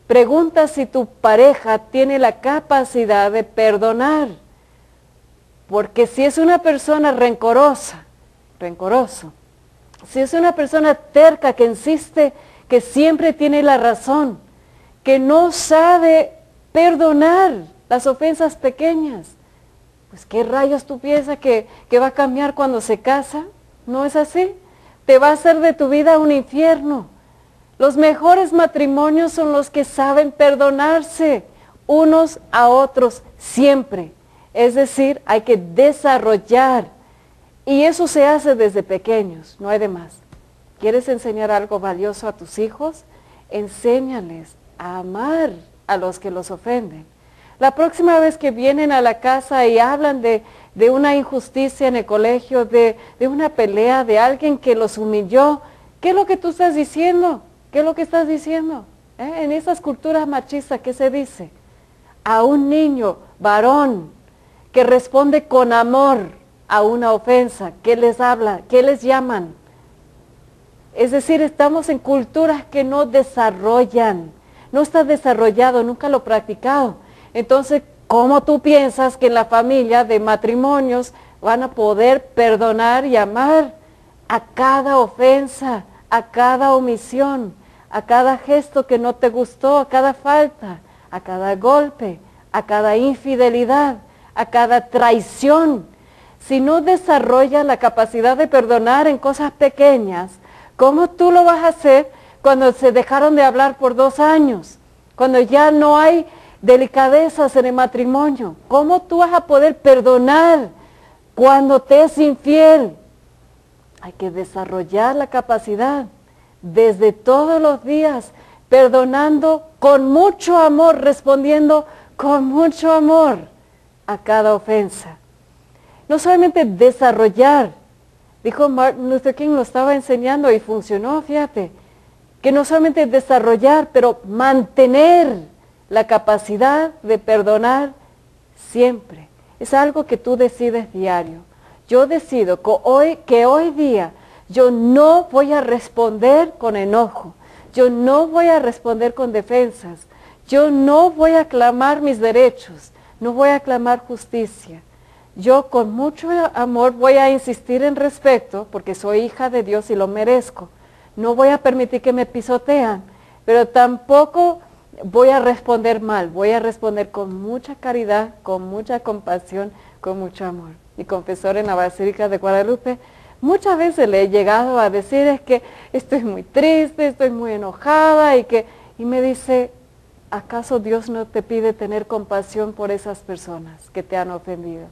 pregunta si tu pareja tiene la capacidad de perdonar. Porque si es una persona rencoroso, si es una persona terca que insiste, que siempre tiene la razón, que no sabe perdonar las ofensas pequeñas, pues ¿qué rayos tú piensas que va a cambiar cuando se casa? ¿No es así? Te va a hacer de tu vida un infierno. Los mejores matrimonios son los que saben perdonarse unos a otros siempre. Es decir, hay que desarrollar. Y eso se hace desde pequeños, no hay de más. ¿Quieres enseñar algo valioso a tus hijos? Enséñales a amar a los que los ofenden. La próxima vez que vienen a la casa y hablan de una injusticia en el colegio, de una pelea, de alguien que los humilló, ¿qué es lo que tú estás diciendo? ¿Qué es lo que estás diciendo? En esas culturas machistas, ¿qué se dice? A un niño varón que responde con amor a una ofensa, ¿qué les habla? ¿Qué les llaman? Es decir, estamos en culturas que no desarrollan, no está desarrollado, nunca lo he practicado. Entonces, ¿cómo tú piensas que en la familia de matrimonios van a poder perdonar y amar a cada ofensa, a cada omisión, a cada gesto que no te gustó, a cada falta, a cada golpe, a cada infidelidad, a cada traición? Si no desarrollas la capacidad de perdonar en cosas pequeñas, ¿cómo tú lo vas a hacer cuando se dejaron de hablar por 2 años? Cuando ya no hay delicadezas en el matrimonio. ¿Cómo tú vas a poder perdonar cuando te es infiel? Hay que desarrollar la capacidad desde todos los días, perdonando con mucho amor, respondiendo con mucho amor a cada ofensa. No solamente desarrollar, dijo Martin Luther King, lo estaba enseñando y funcionó, fíjate, que no solamente desarrollar, pero mantener la capacidad de perdonar siempre. Es algo que tú decides diario. Yo decido que hoy día yo no voy a responder con enojo, yo no voy a responder con defensas, yo no voy a clamar mis derechos, no voy a clamar justicia. Yo con mucho amor voy a insistir en respeto, porque soy hija de Dios y lo merezco. No voy a permitir que me pisotean, pero tampoco voy a responder mal, voy a responder con mucha caridad, con mucha compasión, con mucho amor. Mi confesor en la Basílica de Guadalupe, muchas veces le he llegado a decir, es que estoy muy triste, estoy muy enojada, y me dice, ¿acaso Dios no te pide tener compasión por esas personas que te han ofendido?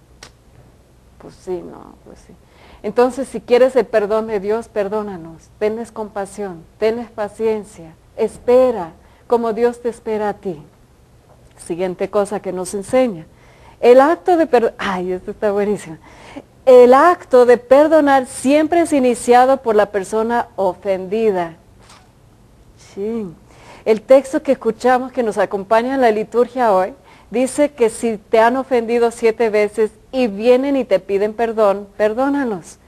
Pues sí, no, pues sí. Entonces, si quieres el perdón de Dios, perdónanos, tenles compasión, tenles paciencia, espera como Dios te espera a ti. Siguiente cosa que nos enseña. El acto de perdonar, ay, esto está buenísimo. El acto de perdonar siempre es iniciado por la persona ofendida. Sí. El texto que escuchamos, que nos acompaña en la liturgia hoy, dice que si te han ofendido 7 veces y vienen y te piden perdón, perdónalos.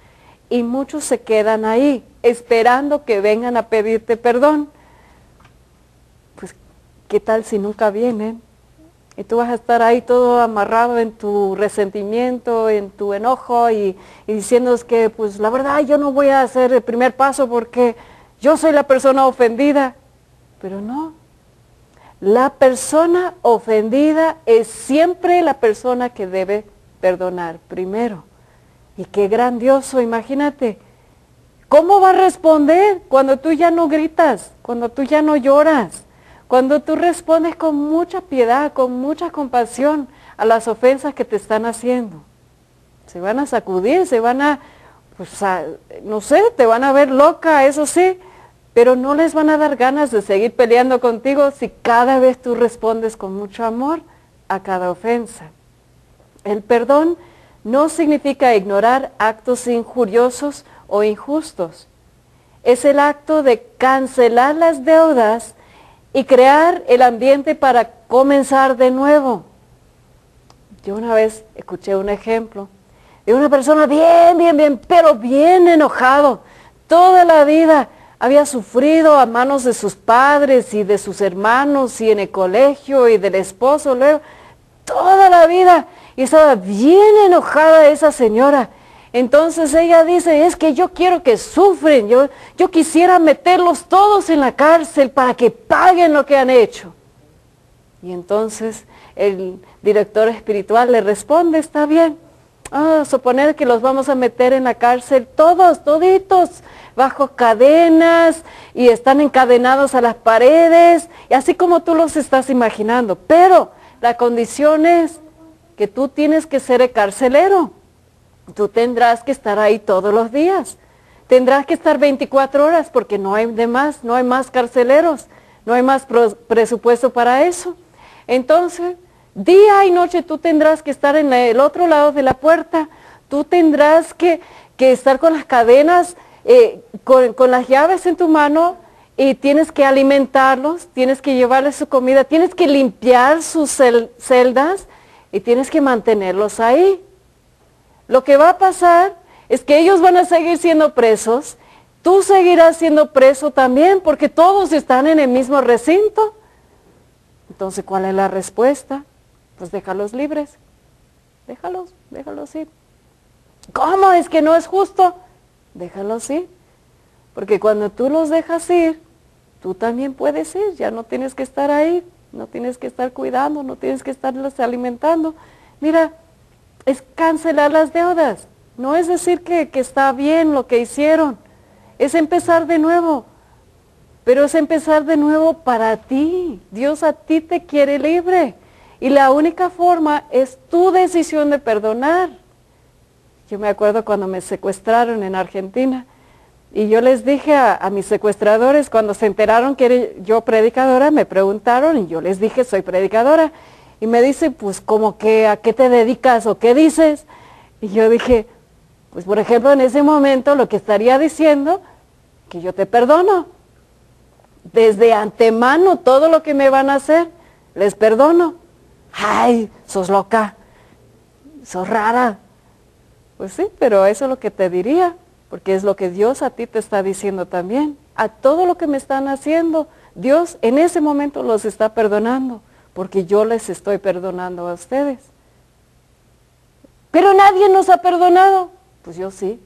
Y muchos se quedan ahí, esperando que vengan a pedirte perdón. Pues, ¿qué tal si nunca vienen? Y tú vas a estar ahí todo amarrado en tu resentimiento, en tu enojo y diciéndoles que, pues, la verdad, yo no voy a hacer el primer paso porque yo soy la persona ofendida. Pero no. La persona ofendida es siempre la persona que debe perdonar primero. Y qué grandioso, imagínate. ¿Cómo va a responder cuando tú ya no gritas, cuando tú ya no lloras? Cuando tú respondes con mucha piedad, con mucha compasión a las ofensas que te están haciendo. Se van a sacudir, se van a, pues, no sé, te van a ver loca, eso sí. Pero no les van a dar ganas de seguir peleando contigo si cada vez tú respondes con mucho amor a cada ofensa. El perdón no significa ignorar actos injuriosos o injustos. Es el acto de cancelar las deudas y crear el ambiente para comenzar de nuevo. Yo una vez escuché un ejemplo de una persona pero bien enojado toda la vida. Había sufrido a manos de sus padres y de sus hermanos y en el colegio y del esposo luego, toda la vida. Y estaba bien enojada esa señora. Entonces ella dice, es que yo quiero que sufren, yo quisiera meterlos todos en la cárcel para que paguen lo que han hecho. Y entonces el director espiritual le responde, está bien, suponer que los vamos a meter en la cárcel todos, toditos, bajo cadenas y están encadenados a las paredes, y así como tú los estás imaginando. Pero la condición es que tú tienes que ser el carcelero. Tú tendrás que estar ahí todos los días. Tendrás que estar 24 horas porque no hay más carceleros, no hay más presupuesto para eso. Entonces, día y noche tú tendrás que estar en el otro lado de la puerta. Tú tendrás que estar con las cadenas, con las llaves en tu mano, y tienes que alimentarlos, tienes que llevarles su comida, tienes que limpiar sus celdas y tienes que mantenerlos ahí. Lo que va a pasar es que ellos van a seguir siendo presos, tú seguirás siendo preso también, porque todos están en el mismo recinto. Entonces, ¿cuál es la respuesta? Pues déjalos libres, déjalos ir. ¿Cómo? ¿Es que no es justo? Déjalos ir, porque cuando tú los dejas ir, tú también puedes ir, ya no tienes que estar ahí, no tienes que estar cuidando, no tienes que estarlos alimentando. Mira, es cancelar las deudas, no es decir que está bien lo que hicieron, es empezar de nuevo, pero es empezar de nuevo para ti. Dios a ti te quiere libre, y la única forma es tu decisión de perdonar. Yo me acuerdo cuando me secuestraron en Argentina, y yo les dije a mis secuestradores, cuando se enteraron que era yo predicadora, me preguntaron, y yo les dije, soy predicadora. Y me dice, pues, ¿cómo que a qué te dedicas o qué dices? Y yo dije, pues, por ejemplo, en ese momento lo que estaría diciendo, que yo te perdono. Desde antemano, todo lo que me van a hacer, les perdono. Ay, sos loca, sos rara. Pues sí, pero eso es lo que te diría, porque es lo que Dios a ti te está diciendo también. A todo lo que me están haciendo, Dios en ese momento los está perdonando, porque yo les estoy perdonando a ustedes. Pero nadie nos ha perdonado. Pues yo sí.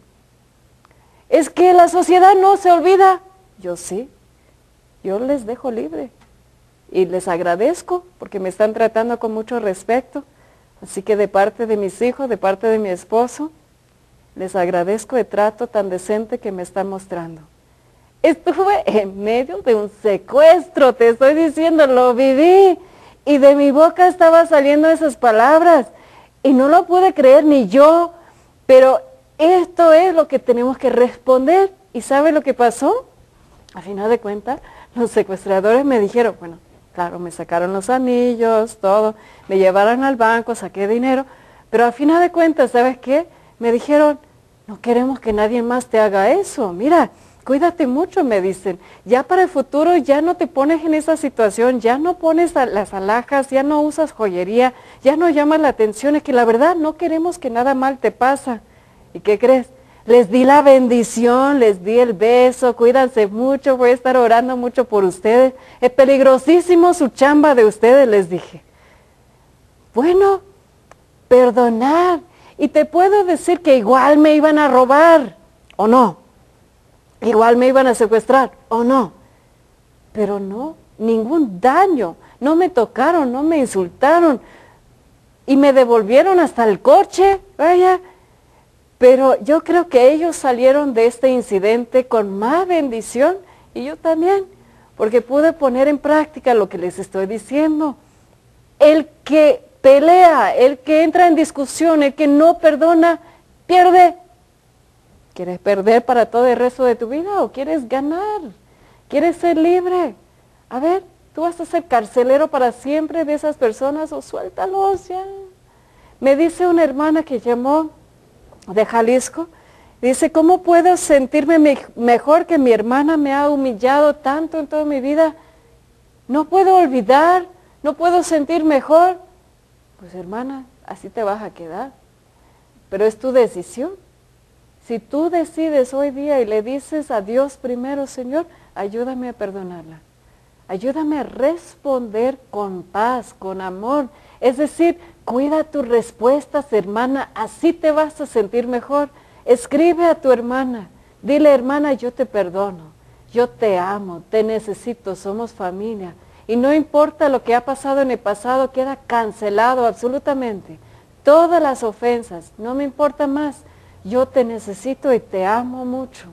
Es que la sociedad no se olvida. Yo sí. Yo les dejo libre. Y les agradezco porque me están tratando con mucho respeto. Así que de parte de mis hijos, de parte de mi esposo, les agradezco el trato tan decente que me están mostrando. Estuve en medio de un secuestro, te estoy diciendo, lo viví. Y de mi boca estaban saliendo esas palabras. Y no lo pude creer ni yo. Pero esto es lo que tenemos que responder. ¿Y sabe lo que pasó? A final de cuentas, los secuestradores me dijeron, bueno, claro, me sacaron los anillos, todo, me llevaron al banco, saqué dinero. Pero a final de cuentas, ¿sabes qué? Me dijeron, no queremos que nadie más te haga eso. Mira, cuídate mucho, me dicen. Ya para el futuro ya no te pones en esa situación, ya no pones las alhajas, ya no usas joyería, ya no llamas la atención. Es que la verdad no queremos que nada mal te pasa. ¿Y qué crees? Les di la bendición, les di el beso, cuídense mucho, voy a estar orando mucho por ustedes. Es peligrosísimo su chamba de ustedes, les dije. Bueno, perdonar. Y te puedo decir que igual me iban a robar, ¿o no? Igual me iban a secuestrar, ¿o no? Pero no, ningún daño. No me tocaron, no me insultaron. Y me devolvieron hasta el coche, vaya. Pero yo creo que ellos salieron de este incidente con más bendición, y yo también, porque pude poner en práctica lo que les estoy diciendo. El que pelea, el que entra en discusión, el que no perdona, pierde. ¿Quieres perder para todo el resto de tu vida o quieres ganar? ¿Quieres ser libre? A ver, ¿tú vas a ser carcelero para siempre de esas personas o suéltalos ya? Me dice una hermana que llamó de Jalisco, dice, ¿cómo puedo sentirme mejor que mi hermana me ha humillado tanto en toda mi vida? No puedo olvidar, no puedo sentir mejor. Pues hermana, así te vas a quedar, pero es tu decisión. Si tú decides hoy día y le dices a Dios primero, Señor, ayúdame a perdonarla, ayúdame a responder con paz, con amor, es decir, Cuida tus respuestas, hermana, así te vas a sentir mejor. Escribe a tu hermana, dile, hermana, yo te perdono, yo te amo, te necesito, somos familia. Y no importa lo que ha pasado en el pasado, queda cancelado absolutamente. Todas las ofensas, no me importa más, yo te necesito y te amo mucho.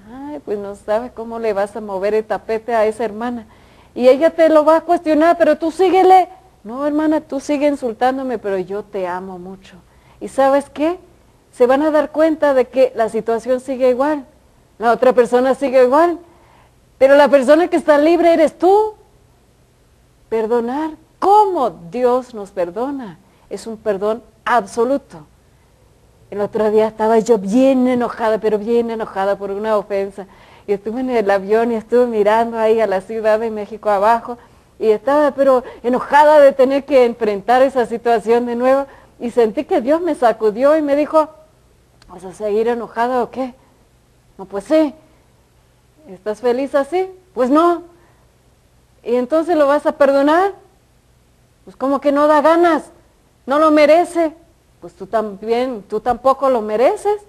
Ay, pues no sabes cómo le vas a mover el tapete a esa hermana. Y ella te lo va a cuestionar, pero tú síguele. No, hermana, tú sigue insultándome, pero yo te amo mucho. ¿Y sabes qué? Se van a dar cuenta de que la situación sigue igual. La otra persona sigue igual. Pero la persona que está libre eres tú. Perdonar, ¿cómo Dios nos perdona? Es un perdón absoluto. El otro día estaba yo bien enojada, pero bien enojada por una ofensa. Y estuve en el avión y estuve mirando ahí a la Ciudad de México abajo. Y estaba pero enojada de tener que enfrentar esa situación de nuevo. Y sentí que Dios me sacudió y me dijo, ¿vas a seguir enojada o qué? No, pues sí. ¿Estás feliz así? Pues no. ¿Y entonces lo vas a perdonar? Pues como que no da ganas, no lo merece. Pues tú también, tú tampoco lo mereces.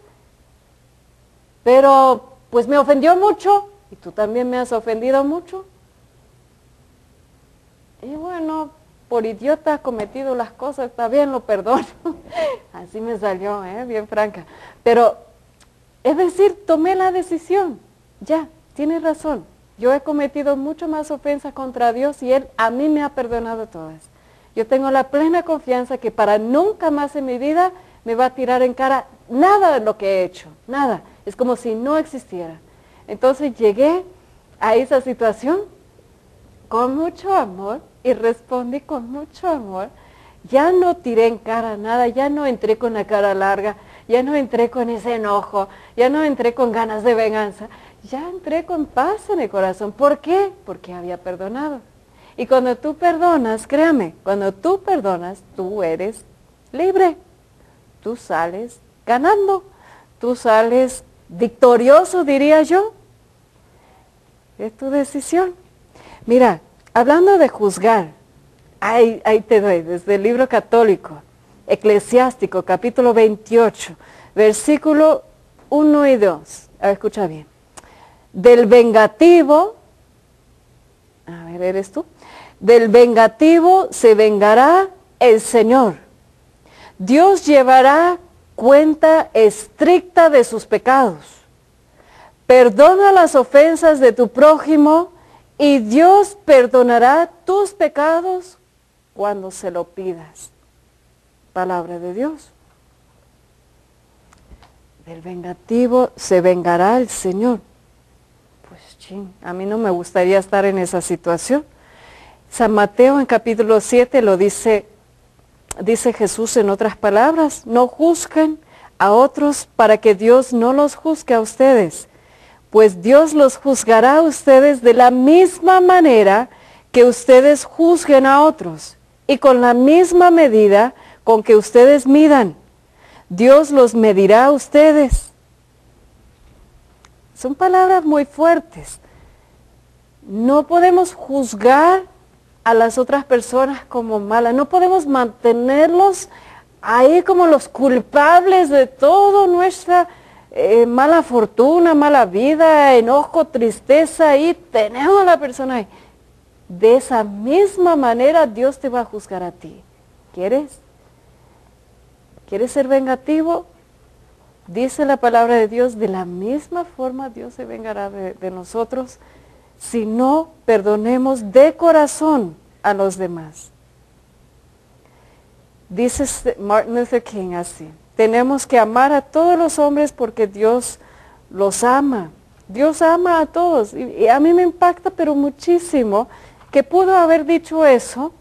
Pero pues me ofendió mucho y tú también me has ofendido mucho. Y bueno, por idiota ha cometido las cosas, está bien, lo perdono. Así me salió, bien franca. Pero, es decir, tomé la decisión. Ya, tienes razón. Yo he cometido mucho más ofensas contra Dios y Él a mí me ha perdonado todas. Yo tengo la plena confianza que para nunca más en mi vida me va a tirar en cara nada de lo que he hecho, nada. Es como si no existiera. Entonces llegué a esa situación con mucho amor y respondí con mucho amor. Ya no tiré en cara nada, ya no entré con la cara larga, ya no entré con ese enojo, ya no entré con ganas de venganza, ya entré con paz en el corazón. ¿Por qué? Porque había perdonado. Y cuando tú perdonas, créame, cuando tú perdonas, tú eres libre. Tú sales ganando, tú sales victorioso, diría yo. Es tu decisión. Mira, hablando de juzgar, ahí te doy, desde el libro católico, Eclesiástico, capítulo 28, versículo 1 y 2. A ver, escucha bien. Del vengativo, a ver, ¿eres tú? Del vengativo se vengará el Señor. Dios llevará cuenta estricta de sus pecados. Perdona las ofensas de tu prójimo y Dios perdonará tus pecados cuando se lo pidas. Palabra de Dios. Del vengativo se vengará el Señor. Pues ching, a mí no me gustaría estar en esa situación. San Mateo en capítulo 7 lo dice Jesús en otras palabras, no juzguen a otros para que Dios no los juzgue a ustedes, pues Dios los juzgará a ustedes de la misma manera que ustedes juzguen a otros, y con la misma medida con que ustedes midan, Dios los medirá a ustedes. Son palabras muy fuertes. No podemos juzgar a las otras personas como malas, no podemos mantenerlos ahí como los culpables de toda nuestra mala fortuna, mala vida, enojo, tristeza, y tenemos a la persona ahí. De esa misma manera Dios te va a juzgar a ti. ¿Quieres? ¿Quieres ser vengativo? Dice la palabra de Dios, de la misma forma Dios se vengará de nosotros si no perdonemos de corazón a los demás. Dice Martin Luther King así, tenemos que amar a todos los hombres porque Dios los ama. Dios ama a todos. Y a mí me impacta, pero muchísimo, que pudo haber dicho eso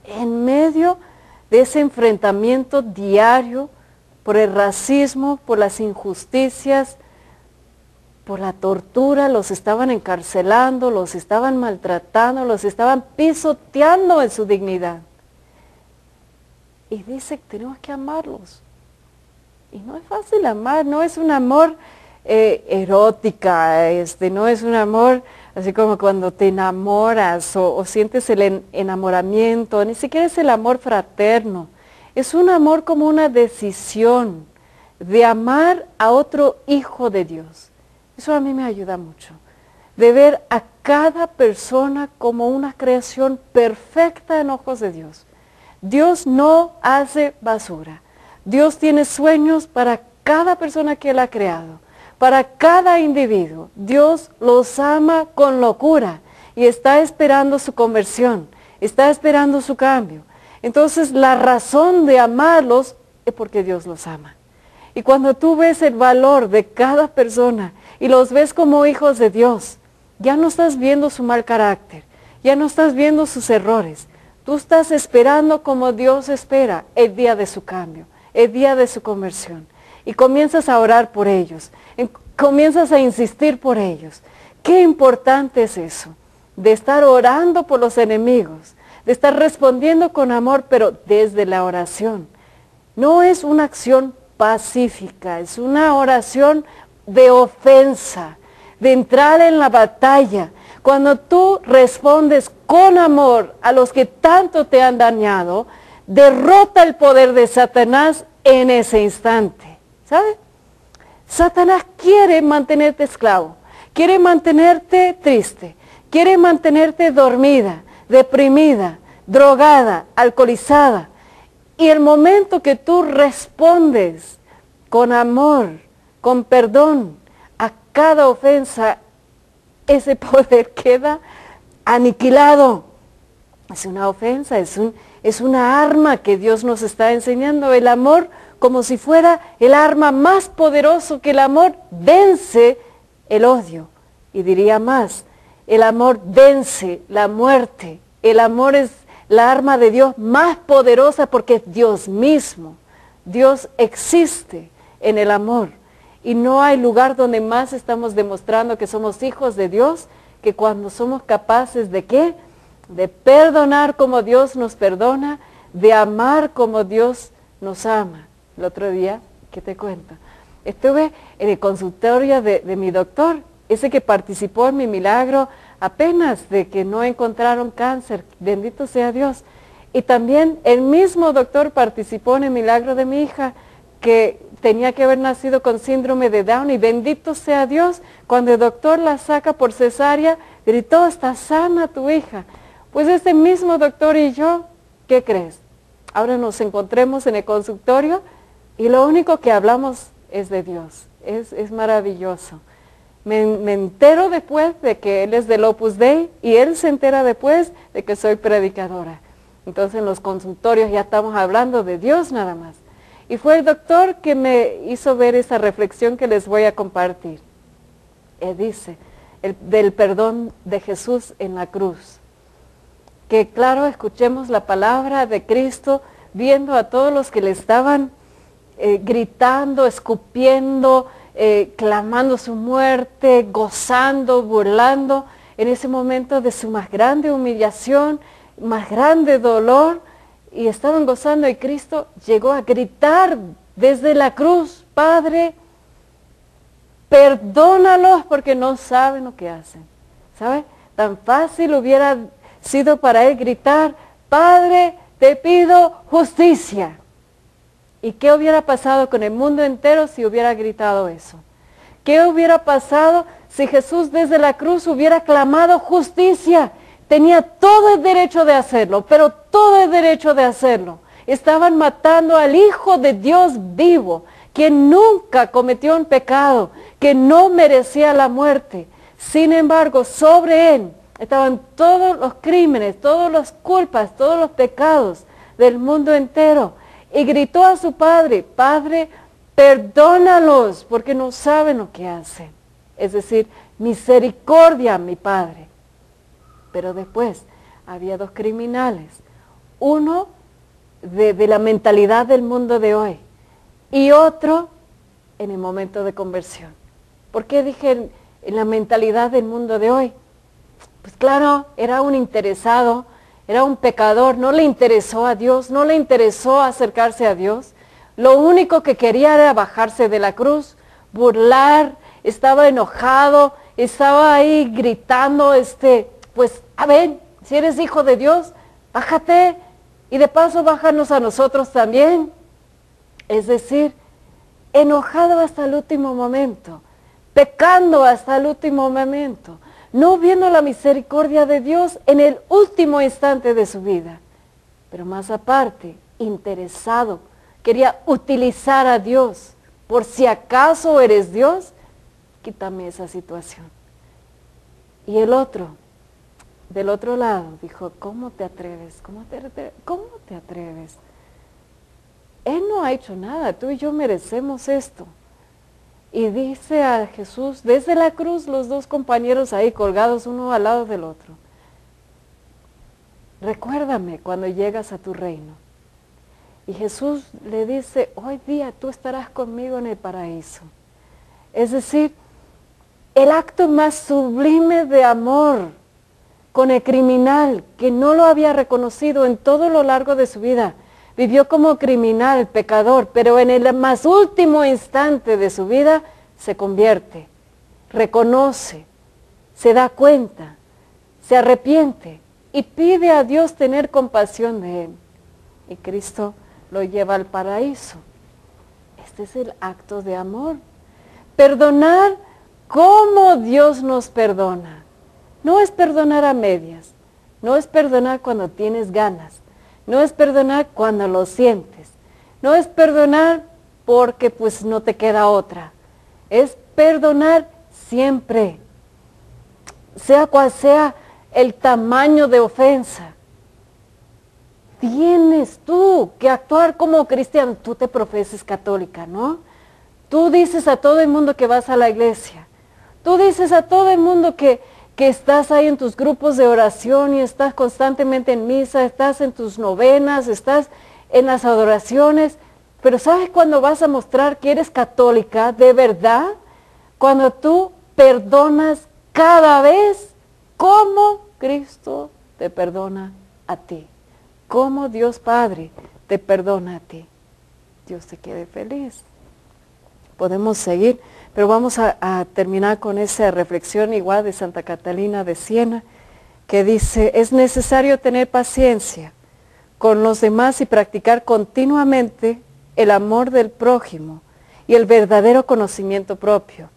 en medio de ese enfrentamiento diario por el racismo, por las injusticias, por la tortura. Los estaban encarcelando, los estaban maltratando, los estaban pisoteando en su dignidad. Y dice que tenemos que amarlos. Y no es fácil amar, no es un amor erótica, no es un amor así como cuando te enamoras o sientes el enamoramiento, ni siquiera es el amor fraterno, es un amor como una decisión de amar a otro hijo de Dios. Eso a mí me ayuda mucho, de ver a cada persona como una creación perfecta en ojos de Dios. Dios no hace basura. Dios tiene sueños para cada persona que Él ha creado. Para cada individuo, Dios los ama con locura y está esperando su conversión, está esperando su cambio. Entonces la razón de amarlos es porque Dios los ama. Y cuando tú ves el valor de cada persona y los ves como hijos de Dios, ya no estás viendo su mal carácter, ya no estás viendo sus errores. Tú estás esperando como Dios espera el día de su cambio, el día de su conversión. Y comienzas a orar por ellos, comienzas a insistir por ellos. Qué importante es eso, de estar orando por los enemigos, de estar respondiendo con amor, pero desde la oración. No es una acción pacífica, es una oración de ofensa, de entrar en la batalla. Cuando tú respondes con amor a los que tanto te han dañado, derrota el poder de Satanás en ese instante. ¿Sabes? Satanás quiere mantenerte esclavo, quiere mantenerte triste, quiere mantenerte dormida, deprimida, drogada, alcoholizada. Y el momento que tú respondes con amor, con perdón a cada ofensa, ese poder queda aniquilado. Es una ofensa, es una arma que Dios nos está enseñando. El amor, como si fuera el arma más poderoso, que el amor vence el odio. Y diría más, el amor vence la muerte. El amor es la arma de Dios más poderosa porque es Dios mismo. Dios existe en el amor. Y no hay lugar donde más estamos demostrando que somos hijos de Dios que cuando somos capaces de ¿qué? De perdonar como Dios nos perdona, de amar como Dios nos ama. El otro día, ¿qué te cuento? Estuve en el consultorio de mi doctor, ese que participó en mi milagro apenas de que no encontraron cáncer, bendito sea Dios. Y también el mismo doctor participó en el milagro de mi hija, que tenía que haber nacido con síndrome de Down, y bendito sea Dios, cuando el doctor la saca por cesárea, gritó, está sana tu hija. Pues ese mismo doctor y yo, ¿qué crees? Ahora nos encontremos en el consultorio y lo único que hablamos es de Dios. Es maravilloso. Me entero después de que él es del Opus Dei y él se entera después de que soy predicadora. Entonces en los consultorios ya estamos hablando de Dios nada más. Y fue el doctor que me hizo ver esa reflexión que les voy a compartir. Él dice, del perdón de Jesús en la cruz. Que claro, escuchemos la palabra de Cristo, viendo a todos los que le estaban gritando, escupiendo, clamando su muerte, gozando, burlando, en ese momento de su más grande humillación, más grande dolor, y estaban gozando, y Cristo llegó a gritar desde la cruz, Padre, perdónalos porque no saben lo que hacen. ¿Sabe? Tan fácil hubiera sido para él gritar, Padre, te pido justicia. ¿Y qué hubiera pasado con el mundo entero si hubiera gritado eso? ¿Qué hubiera pasado si Jesús desde la cruz hubiera clamado justicia? Tenía todo el derecho de hacerlo, pero todo el derecho de hacerlo. Estaban matando al Hijo de Dios vivo, que nunca cometió un pecado, que no merecía la muerte. Sin embargo, sobre él estaban todos los crímenes, todas las culpas, todos los pecados del mundo entero. Y gritó a su Padre, Padre, perdónalos, porque no saben lo que hacen. Es decir, misericordia, mi Padre. Pero después había dos criminales. Uno de la mentalidad del mundo de hoy y otro en el momento de conversión. ¿Por qué dije en la mentalidad del mundo de hoy? Pues claro, era un interesado, era un pecador, no le interesó a Dios, no le interesó acercarse a Dios. Lo único que quería era bajarse de la cruz, burlar, estaba enojado, estaba ahí gritando, pues, a ver, si eres hijo de Dios, bájate y de paso bájanos a nosotros también. Es decir, enojado hasta el último momento, pecando hasta el último momento, no viendo la misericordia de Dios en el último instante de su vida. Pero más aparte, interesado, quería utilizar a Dios. Por si acaso eres Dios, quítame esa situación. Y el otro, del otro lado, dijo, ¿cómo te atreves? ¿Cómo te atreves? Él no ha hecho nada, tú y yo merecemos esto. Y dice a Jesús, desde la cruz, los dos compañeros ahí colgados uno al lado del otro, recuérdame cuando llegas a tu reino. Y Jesús le dice, hoy día tú estarás conmigo en el paraíso. Es decir, el acto más sublime de amor con el criminal que no lo había reconocido en todo lo largo de su vida. Vivió como criminal, pecador, pero en el más último instante de su vida se convierte, reconoce, se da cuenta, se arrepiente y pide a Dios tener compasión de él. Y Cristo lo lleva al paraíso. Este es el acto de amor. Perdonar como Dios nos perdona. No es perdonar a medias, no es perdonar cuando tienes ganas, no es perdonar cuando lo sientes, no es perdonar porque pues no te queda otra, es perdonar siempre, sea cual sea el tamaño de ofensa. Tienes tú que actuar como cristiano. Tú te profeses católica, ¿no? Tú dices a todo el mundo que vas a la iglesia, tú dices a todo el mundo que estás ahí en tus grupos de oración y estás constantemente en misa, estás en tus novenas, estás en las adoraciones, pero ¿sabes cuándo vas a mostrar que eres católica de verdad? Cuando tú perdonas cada vez como Cristo te perdona a ti, como Dios Padre te perdona a ti. Dios te quede feliz. Podemos seguir, pero vamos a terminar con esa reflexión igual de Santa Catalina de Siena, que dice, es necesario tener paciencia con los demás y practicar continuamente el amor del prójimo y el verdadero conocimiento propio.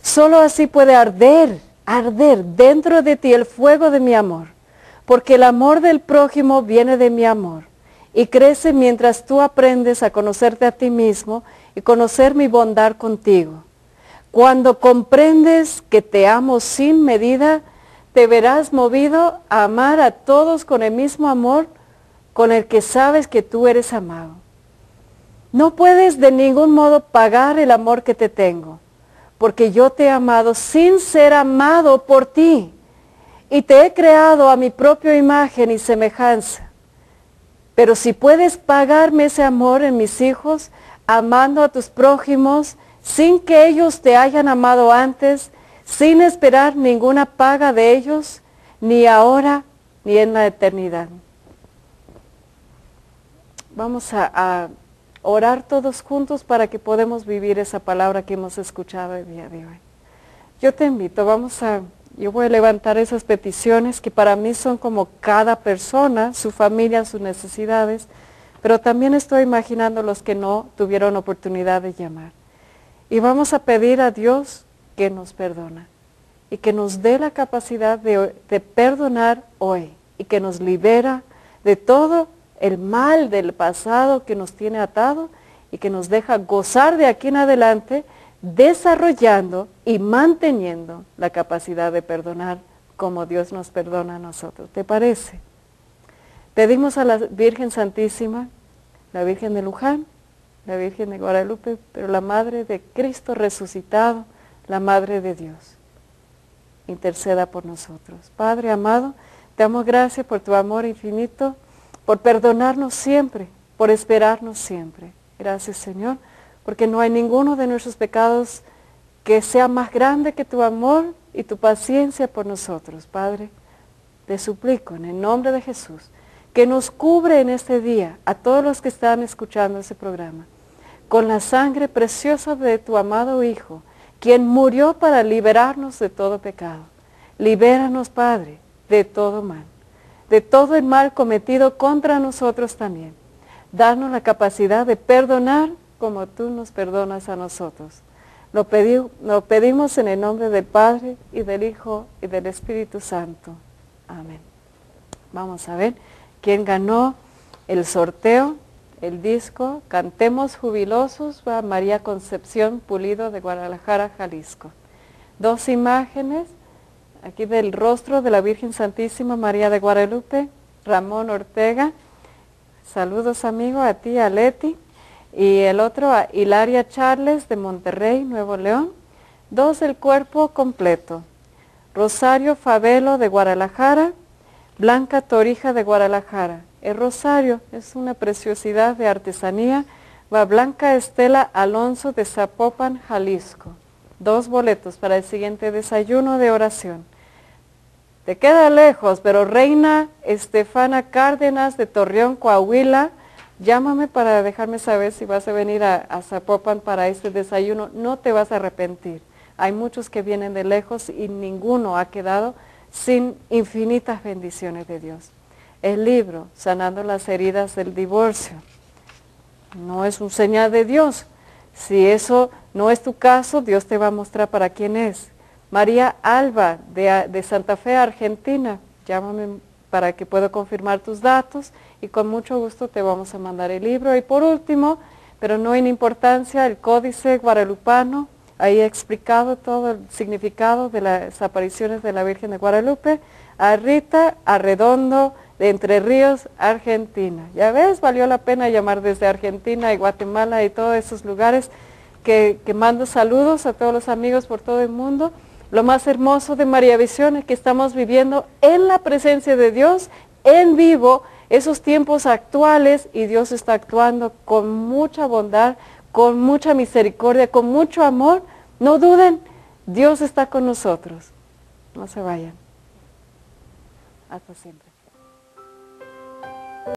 Solo así puede arder dentro de ti el fuego de mi amor, porque el amor del prójimo viene de mi amor y crece mientras tú aprendes a conocerte a ti mismo y conocer mi bondad contigo. Cuando comprendes que te amo sin medida, te verás movido a amar a todos con el mismo amor con el que sabes que tú eres amado. No puedes de ningún modo pagar el amor que te tengo, porque yo te he amado sin ser amado por ti, y te he creado a mi propia imagen y semejanza. Pero si puedes pagarme ese amor en mis hijos, amando a tus prójimos, sin que ellos te hayan amado antes, sin esperar ninguna paga de ellos, ni ahora ni en la eternidad. Vamos a orar todos juntos para que podamos vivir esa palabra que hemos escuchado el día de hoy. Yo te invito, yo voy a levantar esas peticiones que para mí son como cada persona, su familia, sus necesidades, pero también estoy imaginando los que no tuvieron oportunidad de llamar. Y vamos a pedir a Dios que nos perdona y que nos dé la capacidad de perdonar hoy y que nos libera de todo el mal del pasado que nos tiene atado y que nos deja gozar de aquí en adelante, desarrollando y manteniendo la capacidad de perdonar como Dios nos perdona a nosotros. ¿Te parece? Pedimos a la Virgen Santísima, la Virgen de Luján, la Virgen de Guadalupe, pero la Madre de Cristo resucitado, la Madre de Dios, interceda por nosotros. Padre amado, te damos gracias por tu amor infinito, por perdonarnos siempre, por esperarnos siempre. Gracias, Señor, porque no hay ninguno de nuestros pecados que sea más grande que tu amor y tu paciencia por nosotros. Padre, te suplico en el nombre de Jesús, que nos cubre en este día a todos los que están escuchando ese programa, con la sangre preciosa de tu amado Hijo, quien murió para liberarnos de todo pecado. Libéranos, Padre, de todo mal, de todo el mal cometido contra nosotros también. Danos la capacidad de perdonar como tú nos perdonas a nosotros. Lo pedimos en el nombre del Padre, y del Hijo, y del Espíritu Santo. Amén. Vamos a ver quién ganó el sorteo, el disco Cantemos Jubilosos, va María Concepción Pulido de Guadalajara, Jalisco. 2 imágenes, aquí del rostro de la Virgen Santísima María de Guadalupe, Ramón Ortega. Saludos, amigo, a ti, a Leti. Y el otro a Hilaria Charles de Monterrey, Nuevo León. 2 el cuerpo completo. Rosario Favelo de Guadalajara, Blanca Torija de Guadalajara. El rosario es una preciosidad de artesanía. Va Blanca Estela Alonso de Zapopan, Jalisco. 2 boletos para el siguiente desayuno de oración. Te queda lejos, pero Reina Estefana Cárdenas de Torreón, Coahuila, llámame para dejarme saber si vas a venir a Zapopan para este desayuno. No te vas a arrepentir. Hay muchos que vienen de lejos y ninguno ha quedado sin infinitas bendiciones de Dios. El libro, Sanando las heridas del divorcio, no es un señal de Dios. Si eso no es tu caso, Dios te va a mostrar para quién es. María Alba de Santa Fe, Argentina, llámame para que pueda confirmar tus datos y con mucho gusto te vamos a mandar el libro. Y por último, pero no en importancia, el Códice Guadalupano, ahí he explicado todo el significado de las apariciones de la Virgen de Guadalupe, a Rita Arredondo de Entre Ríos, Argentina. Ya ves, valió la pena llamar desde Argentina y Guatemala y todos esos lugares que mando saludos a todos los amigos por todo el mundo. Lo más hermoso de María Visión es que estamos viviendo en la presencia de Dios, en vivo, esos tiempos actuales, y Dios está actuando con mucha bondad, con mucha misericordia, con mucho amor. No duden, Dios está con nosotros. No se vayan. Hasta siempre.